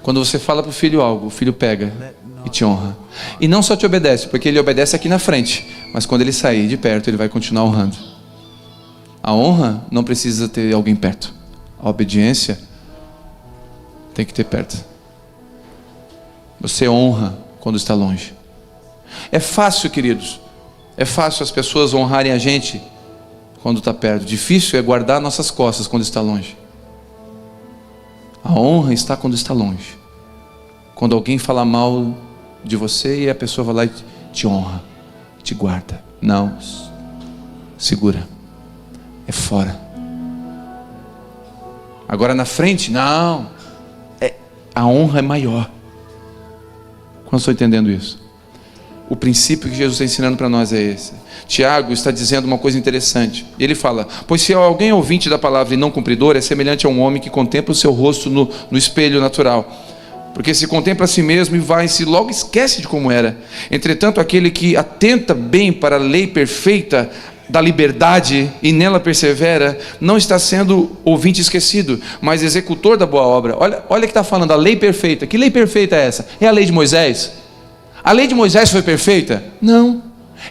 Quando você fala para o filho algo, o filho pega e te honra. E não só te obedece, porque ele obedece aqui na frente, mas quando ele sair de perto, ele vai continuar honrando. A honra não precisa ter alguém perto. A obediência tem que ter perto. Você honra quando está longe. É fácil, queridos. É fácil as pessoas honrarem a gente quando está perto. Difícil é guardar nossas costas quando está longe. A honra está quando está longe. Quando alguém fala mal de você e a pessoa vai lá e te honra, te guarda. Não, segura. É fora. Agora na frente, não. A honra é maior. Não estou entendendo isso. O princípio que Jesus está ensinando para nós é esse. Tiago está dizendo uma coisa interessante. Ele fala: pois se alguém é ouvinte da palavra e não cumpridor, é semelhante a um homem que contempla o seu rosto no espelho natural. Porque se contempla a si mesmo e vai-se logo esquece de como era. Entretanto, aquele que atenta bem para a lei perfeita da liberdade e nela persevera, não está sendo ouvinte esquecido, mas executor da boa obra. Olha que está falando a lei perfeita. Que lei perfeita é essa? É a lei de Moisés? A lei de Moisés foi perfeita? Não.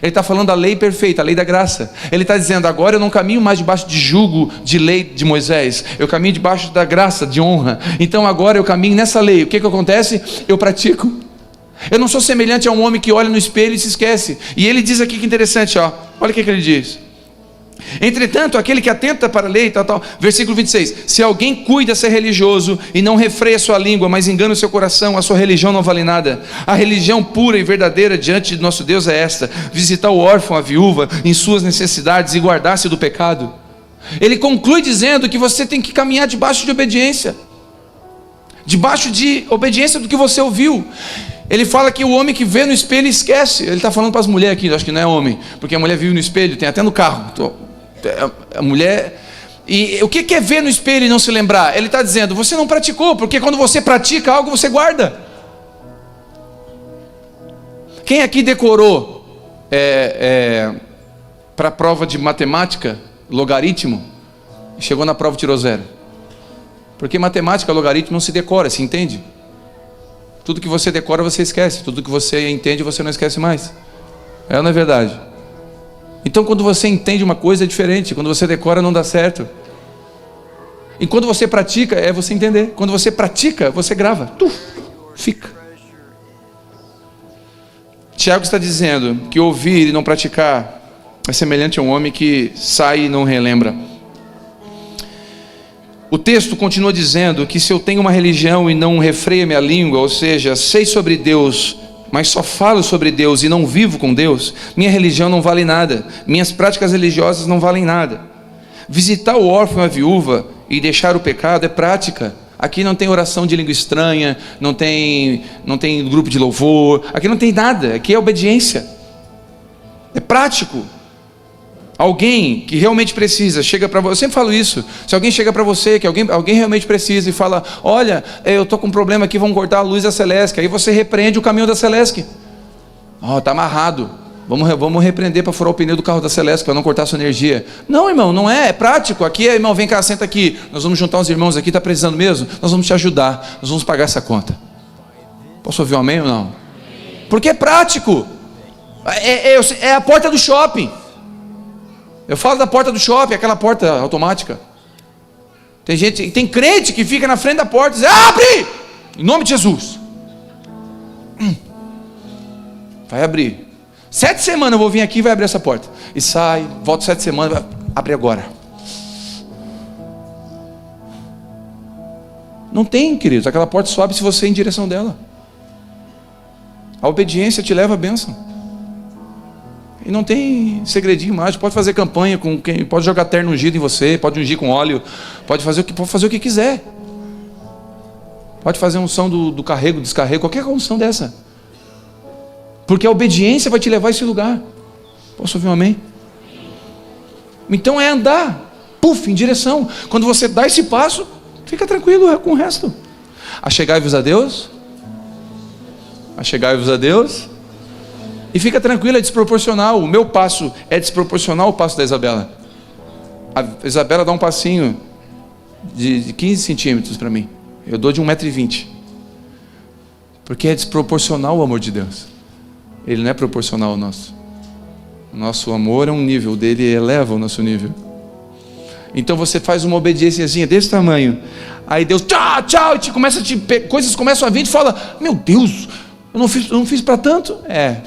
Ele está falando da lei perfeita, a lei da graça. Ele está dizendo: agora eu não caminho mais debaixo de jugo de lei de Moisés, eu caminho debaixo da graça, de honra. Então agora eu caminho nessa lei. O que acontece? Eu pratico. Eu não sou semelhante a um homem que olha no espelho e se esquece. E ele diz aqui que interessante, ó. Olha o que ele diz: entretanto, aquele que atenta para a lei, versículo 26, se alguém cuida ser religioso e não refreia sua língua, mas engana o seu coração, a sua religião não vale nada. A religião pura e verdadeira diante de nosso Deus é esta: visitar o órfão, a viúva, em suas necessidades e guardar-se do pecado. Ele conclui dizendo que você tem que caminhar debaixo de obediência, debaixo de obediência do que você ouviu. Ele fala que o homem que vê no espelho esquece. Ele está falando para as mulheres aqui, acho que não é homem, porque a mulher vive no espelho, tem até no carro. A mulher. E o que é ver no espelho e não se lembrar? Ele está dizendo: você não praticou, porque quando você pratica algo, você guarda. Quem aqui decorou para a prova de matemática, logaritmo, e chegou na prova e tirou 0? Porque matemática, logaritmo não se decora, se entende? Tudo que você decora, você esquece. Tudo que você entende, você não esquece mais. Não é verdade? Então, quando você entende uma coisa, é diferente. Quando você decora, não dá certo. E quando você pratica, é você entender. Quando você pratica, você grava. Fica. Tiago está dizendo que ouvir e não praticar é semelhante a um homem que sai e não relembra. O texto continua dizendo que se eu tenho uma religião e não refreio minha língua, ou seja, sei sobre Deus, mas só falo sobre Deus e não vivo com Deus, minha religião não vale nada, minhas práticas religiosas não valem nada. Visitar o órfão e a viúva e deixar o pecado é prática. Aqui não tem oração de língua estranha, não tem grupo de louvor, aqui não tem nada, aqui é obediência. É prático. Alguém que realmente precisa, chega para você, eu sempre falo isso, se alguém chega para você, que alguém realmente precisa e fala: olha, eu estou com um problema aqui, vamos cortar a luz da Celesc, aí você repreende o caminho da Celesc. Está amarrado, Vamos repreender para furar o pneu do carro da Celeste, para não cortar sua energia. Não, irmão, não é prático. Aqui, irmão, vem cá, senta aqui. Nós vamos juntar uns irmãos aqui, está precisando mesmo? Nós vamos te ajudar, nós vamos pagar essa conta. Posso ouvir um amém ou não? Porque é prático. É a porta do shopping. Eu falo da porta do shopping, aquela porta automática. Tem crente que fica na frente da porta e diz: abre! Em nome de Jesus. Vai abrir. 7 semanas eu vou vir aqui e vai abrir essa porta. E sai, volto 7 semanas, abre agora. Não tem, queridos, aquela porta só abre se você ir em direção dela. A obediência te leva à bênção. E não tem segredinho mais. Pode fazer campanha com quem, pode jogar terno ungido em você, pode ungir com óleo, pode fazer o que quiser. Pode fazer unção do carrego, descarrego, qualquer unção dessa. Porque a obediência vai te levar a esse lugar. Posso ouvir um amém? Então é andar, em direção. Quando você dá esse passo, fica tranquilo com o resto. Achegai-vos a Deus. Achegai-vos a Deus. E fica tranquilo, é desproporcional. O meu passo é desproporcional ao passo da Isabela. A Isabela dá um passinho de 15 centímetros para mim. Eu dou de 1,20 m. Porque é desproporcional o amor de Deus. Ele não é proporcional ao nosso. O nosso amor é um nível, o dele eleva o nosso nível. Então você faz uma obediênciazinha desse tamanho. Aí Deus, tchau, coisas começam a vir e fala: meu Deus, eu não fiz para tanto.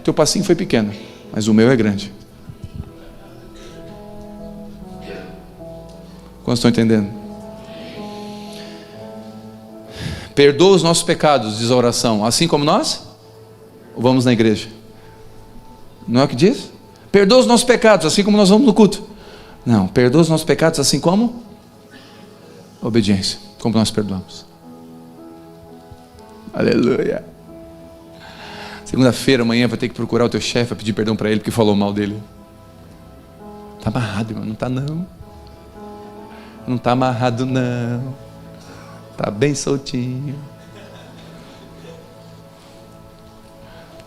Teu passinho foi pequeno, mas o meu é grande. Quantos estão entendendo? Perdoa os nossos pecados, diz a oração, assim como nós? Ou vamos na igreja? Não é o que diz? Perdoa os nossos pecados, assim como nós vamos no culto. Não, perdoa os nossos pecados, assim como? Obediência, como nós perdoamos. Aleluia. Segunda-feira, amanhã, vai ter que procurar o teu chefe para pedir perdão para ele, porque falou mal dele. Está amarrado, irmão, não está não. Não está amarrado não. Está bem soltinho.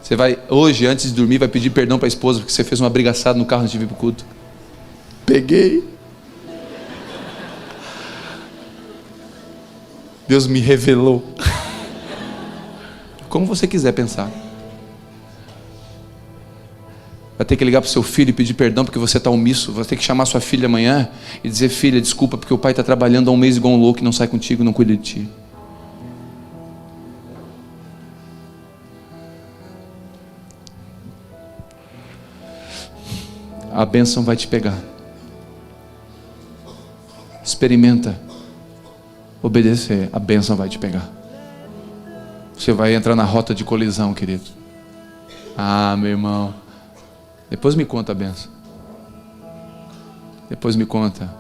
Você vai, hoje, antes de dormir, vai pedir perdão para a esposa, porque você fez uma brigaçada no carro antes de vir para o culto. Peguei. Deus me revelou. Como você quiser pensar. Vai ter que ligar para o seu filho e pedir perdão porque você está omisso. Vai ter que chamar sua filha amanhã e dizer: filha, desculpa, porque o pai está trabalhando há um mês igual um louco e não sai contigo, não cuida de ti. A bênção vai te pegar. Experimenta obedecer, a bênção vai te pegar. Você vai entrar na rota de colisão, querido. Meu irmão, depois me conta a bênção. Depois me conta.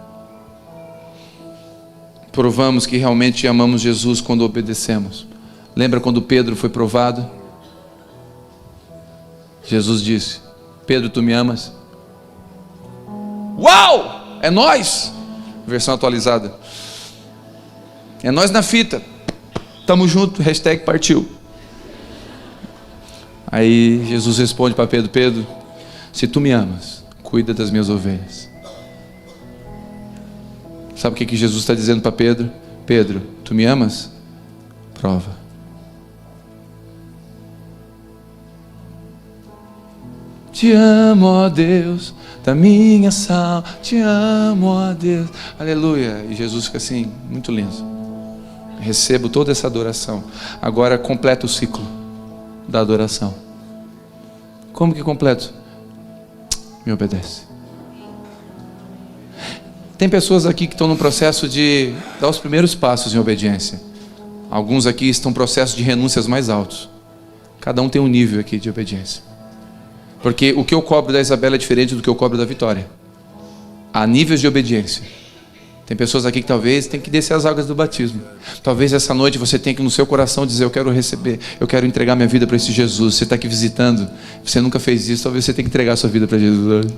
Provamos que realmente amamos Jesus quando obedecemos. Lembra quando Pedro foi provado? Jesus disse: Pedro, tu me amas? Uau! É nós! Versão atualizada. É nós na fita. Tamo junto, hashtag partiu. Aí Jesus responde para Pedro: Pedro, se tu me amas, cuida das minhas ovelhas. Sabe o que Jesus está dizendo para Pedro? Pedro, tu me amas? Prova. Te amo, ó Deus, da minha salva. Te amo, ó Deus. Aleluia. E Jesus fica assim, muito lindo. Recebo toda essa adoração. Agora completa o ciclo da adoração. Como que completo? Me obedece. Tem pessoas aqui que estão no processo de dar os primeiros passos em obediência. Alguns aqui estão no processo de renúncias mais altos. Cada um tem um nível aqui de obediência. Porque o que eu cobro da Isabela é diferente do que eu cobro da Vitória. Há níveis de obediência. Tem pessoas aqui que talvez tenham que descer as águas do batismo. Talvez essa noite você tenha que no seu coração dizer: eu quero receber, eu quero entregar minha vida para esse Jesus. Você está aqui visitando, você nunca fez isso, talvez você tenha que entregar a sua vida para Jesus hoje.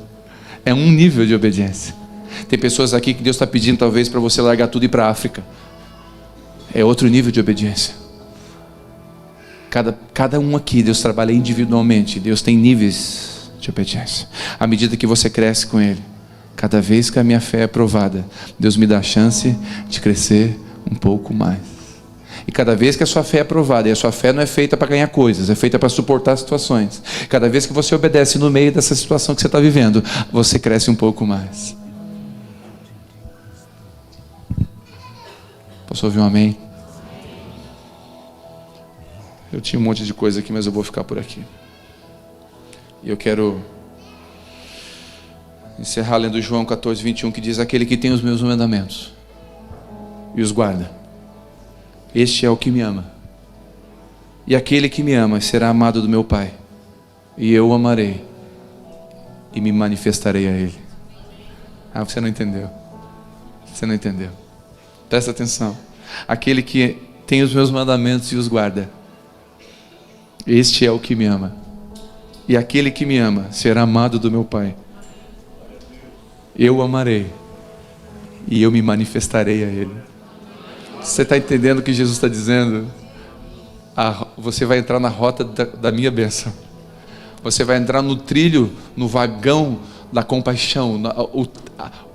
É um nível de obediência. Tem pessoas aqui que Deus está pedindo talvez para você largar tudo e ir para a África. É outro nível de obediência. Cada um aqui, Deus trabalha individualmente. Deus tem níveis de obediência. À medida que você cresce com Ele, cada vez que a minha fé é provada, Deus me dá a chance de crescer um pouco mais. E cada vez que a sua fé é provada, e a sua fé não é feita para ganhar coisas, é feita para suportar situações. Cada vez que você obedece no meio dessa situação que você está vivendo, você cresce um pouco mais. Posso ouvir um amém? Eu tinha um monte de coisa aqui, mas eu vou ficar por aqui. E eu quero encerrar lendo João 14, 21, que diz: aquele que tem os meus mandamentos e os guarda, este é o que me ama. E aquele que me ama será amado do meu Pai, e eu o amarei e me manifestarei a Ele. Ah, você não entendeu. Você não entendeu. Presta atenção. Aquele que tem os meus mandamentos e os guarda, este é o que me ama. E aquele que me ama será amado do meu Pai. Eu o amarei e eu me manifestarei a Ele. Você está entendendo o que Jesus está dizendo? Você vai entrar na rota da minha bênção. Você vai entrar no trilho, no vagão da compaixão.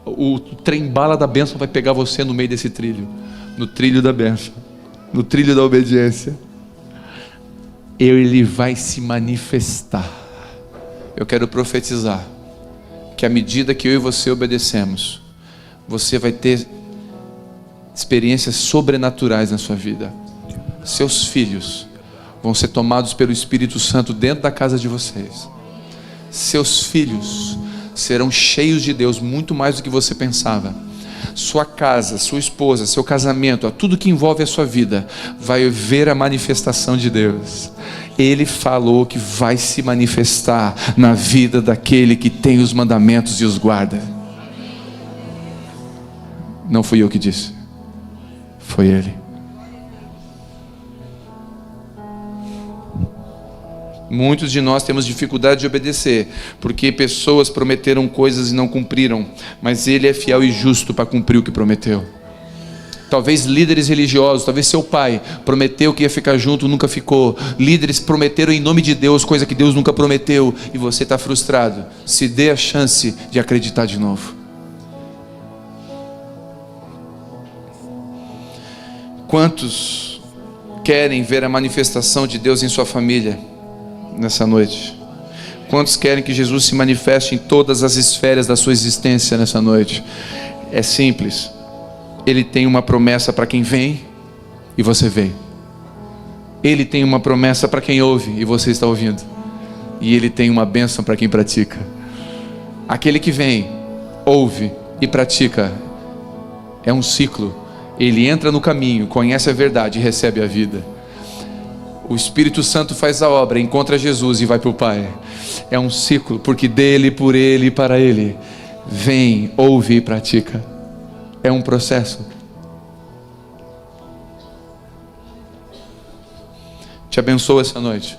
O trem-bala da bênção vai pegar você no meio desse trilho. No trilho da bênção. No trilho da obediência. Ele vai se manifestar. Eu quero profetizar que à medida que eu e você obedecemos, você vai ter experiências sobrenaturais na sua vida. Seus filhos vão ser tomados pelo Espírito Santo dentro da casa de vocês. Seus filhos serão cheios de Deus muito mais do que você pensava. Sua casa, sua esposa, seu casamento, tudo que envolve a sua vida vai ver a manifestação de Deus. Ele falou que vai se manifestar na vida daquele que tem os mandamentos e os guarda. Não fui eu que disse, foi Ele. Muitos de nós temos dificuldade de obedecer, porque pessoas prometeram coisas e não cumpriram, mas Ele é fiel e justo para cumprir o que prometeu. Talvez líderes religiosos, talvez seu pai prometeu que ia ficar junto, nunca ficou. Líderes prometeram em nome de Deus, coisa que Deus nunca prometeu, e você está frustrado. Se dê a chance de acreditar de novo. Quantos querem ver a manifestação de Deus em sua família nessa noite? Quantos querem que Jesus se manifeste em todas as esferas da sua existência nessa noite? É simples. Ele tem uma promessa para quem vem e você vem. Ele tem uma promessa para quem ouve e você está ouvindo. E Ele tem uma bênção para quem pratica. Aquele que vem, ouve e pratica é um ciclo. Ele entra no caminho, conhece a verdade e recebe a vida. O Espírito Santo faz a obra, encontra Jesus e vai para o Pai. É um ciclo, porque dele, por Ele e para Ele. Vem, ouve e pratica. É um processo. Te abençoo essa noite.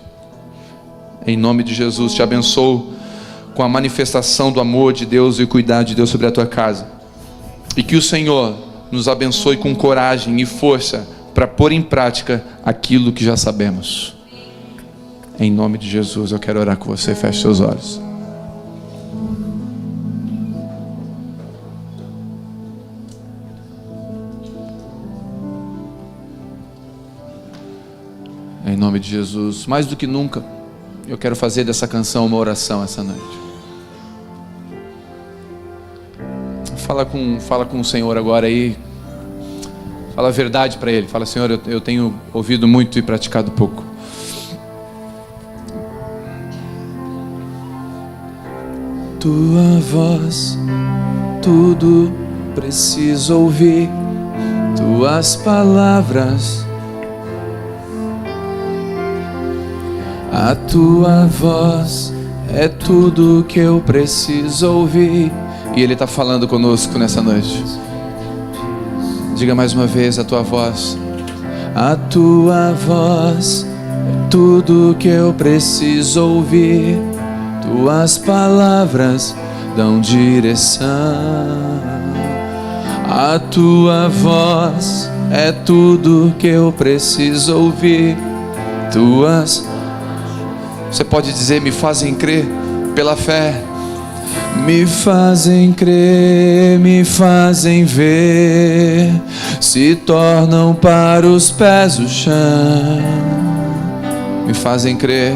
Em nome de Jesus, te abençoo com a manifestação do amor de Deus e o cuidado de Deus sobre a tua casa. E que o Senhor nos abençoe com coragem e força para pôr em prática aquilo que já sabemos. Em nome de Jesus, eu quero orar com você. Feche seus olhos. Em nome de Jesus, mais do que nunca, eu quero fazer dessa canção uma oração essa noite. Fala com o Senhor agora aí. Fala a verdade para Ele. Fala: Senhor, eu tenho ouvido muito e praticado pouco. Tua voz, tudo preciso ouvir. Tuas palavras, a tua voz é tudo que eu preciso ouvir. E Ele está falando conosco nessa noite. Diga mais uma vez: a tua voz. A tua voz é tudo que eu preciso ouvir. Tuas palavras dão direção. A tua voz é tudo que eu preciso ouvir. Você pode dizer: me fazem crer, pela fé, me fazem crer, me fazem ver, se tornam para os pés o chão. Me fazem crer,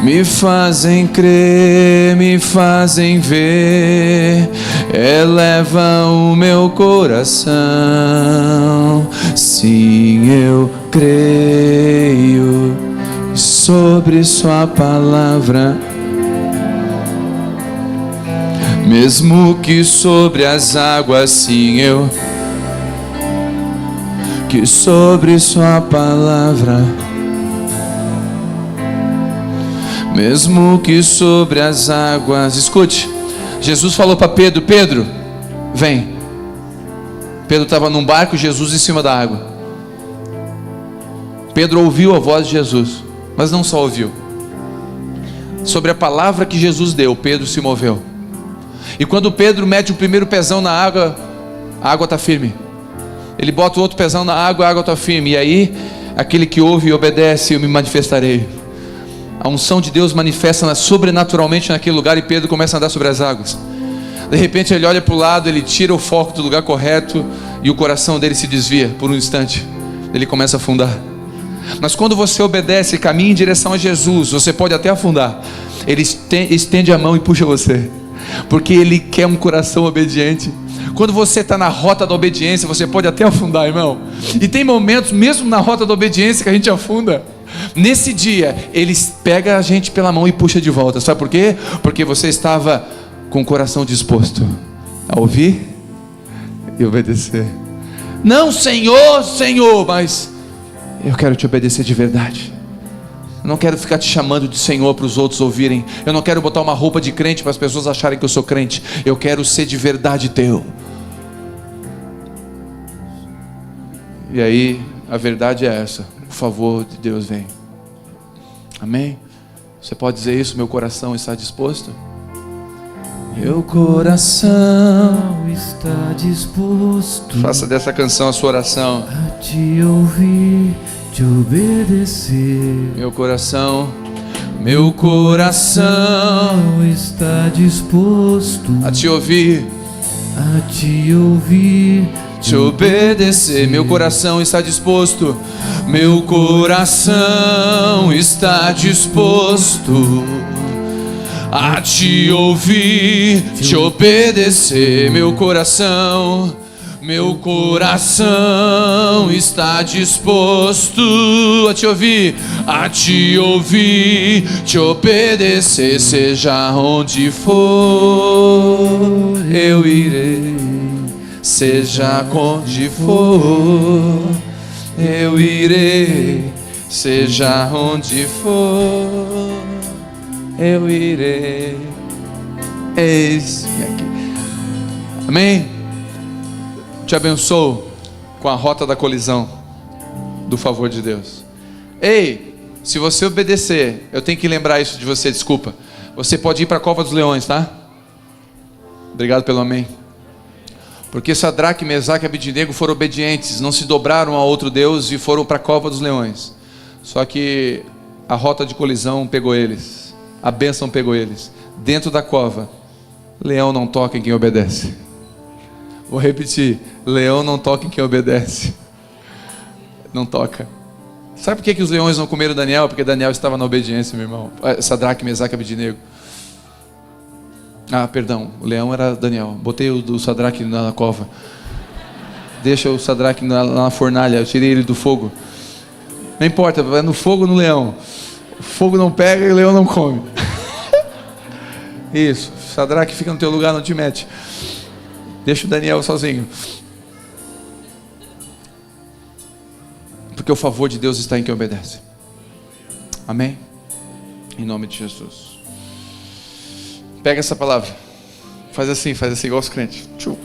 me fazem crer, me fazem ver, elevam o meu coração. Sim, eu creio sobre sua palavra, mesmo que sobre as águas. Sim, eu que sobre sua palavra, mesmo que sobre as águas. Escute, Jesus falou para Pedro: Pedro, vem. Pedro estava num barco, Jesus em cima da água. Pedro ouviu a voz de Jesus, mas não só ouviu. Sobre a palavra que Jesus deu, Pedro se moveu. E quando Pedro mete o primeiro pezão na água, a água está firme. Ele bota o outro pezão na água, a água está firme. E aí, aquele que ouve e obedece, eu me manifestarei. A unção de Deus manifesta sobrenaturalmente naquele lugar, e Pedro começa a andar sobre as águas. De repente ele olha para o lado, ele tira o foco do lugar correto, e o coração dele se desvia por um instante. Ele começa a afundar. Mas quando você obedece e caminha em direção a Jesus, você pode até afundar. Ele estende a mão e puxa você, porque Ele quer um coração obediente. Quando você está na rota da obediência, você pode até afundar, irmão. E tem momentos, mesmo na rota da obediência, que a gente afunda. Nesse dia, Ele pega a gente pela mão e puxa de volta. Sabe por quê? Porque você estava com o coração disposto a ouvir e obedecer. Não, Senhor, Senhor, mas eu quero te obedecer de verdade. Eu não quero ficar te chamando de Senhor para os outros ouvirem. Eu não quero botar uma roupa de crente para as pessoas acharem que eu sou crente. Eu quero ser de verdade teu. E aí, a verdade é essa: o favor de Deus vem. Amém? Você pode dizer isso? Meu coração está disposto? Meu coração está disposto. Faça dessa canção a sua oração. A te ouvir, te obedecer. Meu coração está disposto a te ouvir, a te ouvir, te obedecer. Meu coração está disposto. Meu coração está disposto a te ouvir, te obedecer. Meu coração está disposto a te ouvir, te obedecer. Seja onde for, eu irei. Seja onde for, eu irei. Seja onde for, eu irei. Eis-me aqui. Amém? Te abençoo com a rota da colisão do favor de Deus. Ei, se você obedecer, eu tenho que lembrar isso de você, desculpa. Você pode ir para a cova dos leões, tá? Obrigado pelo amém. Porque Sadraque, Mesaque e Abednego foram obedientes, não se dobraram a outro Deus e foram para a cova dos leões. Só que a rota de colisão pegou eles, a bênção pegou eles. Dentro da cova, leão não toca em quem obedece. Vou repetir: leão não toca em quem obedece. Não toca. Sabe por que os leões não comeram Daniel? Porque Daniel estava na obediência, meu irmão. Sadraque, Mesaque e Abednego. Perdão, o leão era Daniel. Botei o do Sadraque na cova. Deixa o Sadraque na fornalha. Eu tirei ele do fogo. Não importa, vai no fogo ou no leão. O fogo não pega e o leão não come. Isso, Sadraque fica no teu lugar, não te mete. Deixa o Daniel sozinho. Porque o favor de Deus está em quem obedece. Amém? Em nome de Jesus. Pega essa palavra. Faz assim igual os crentes. Tchum.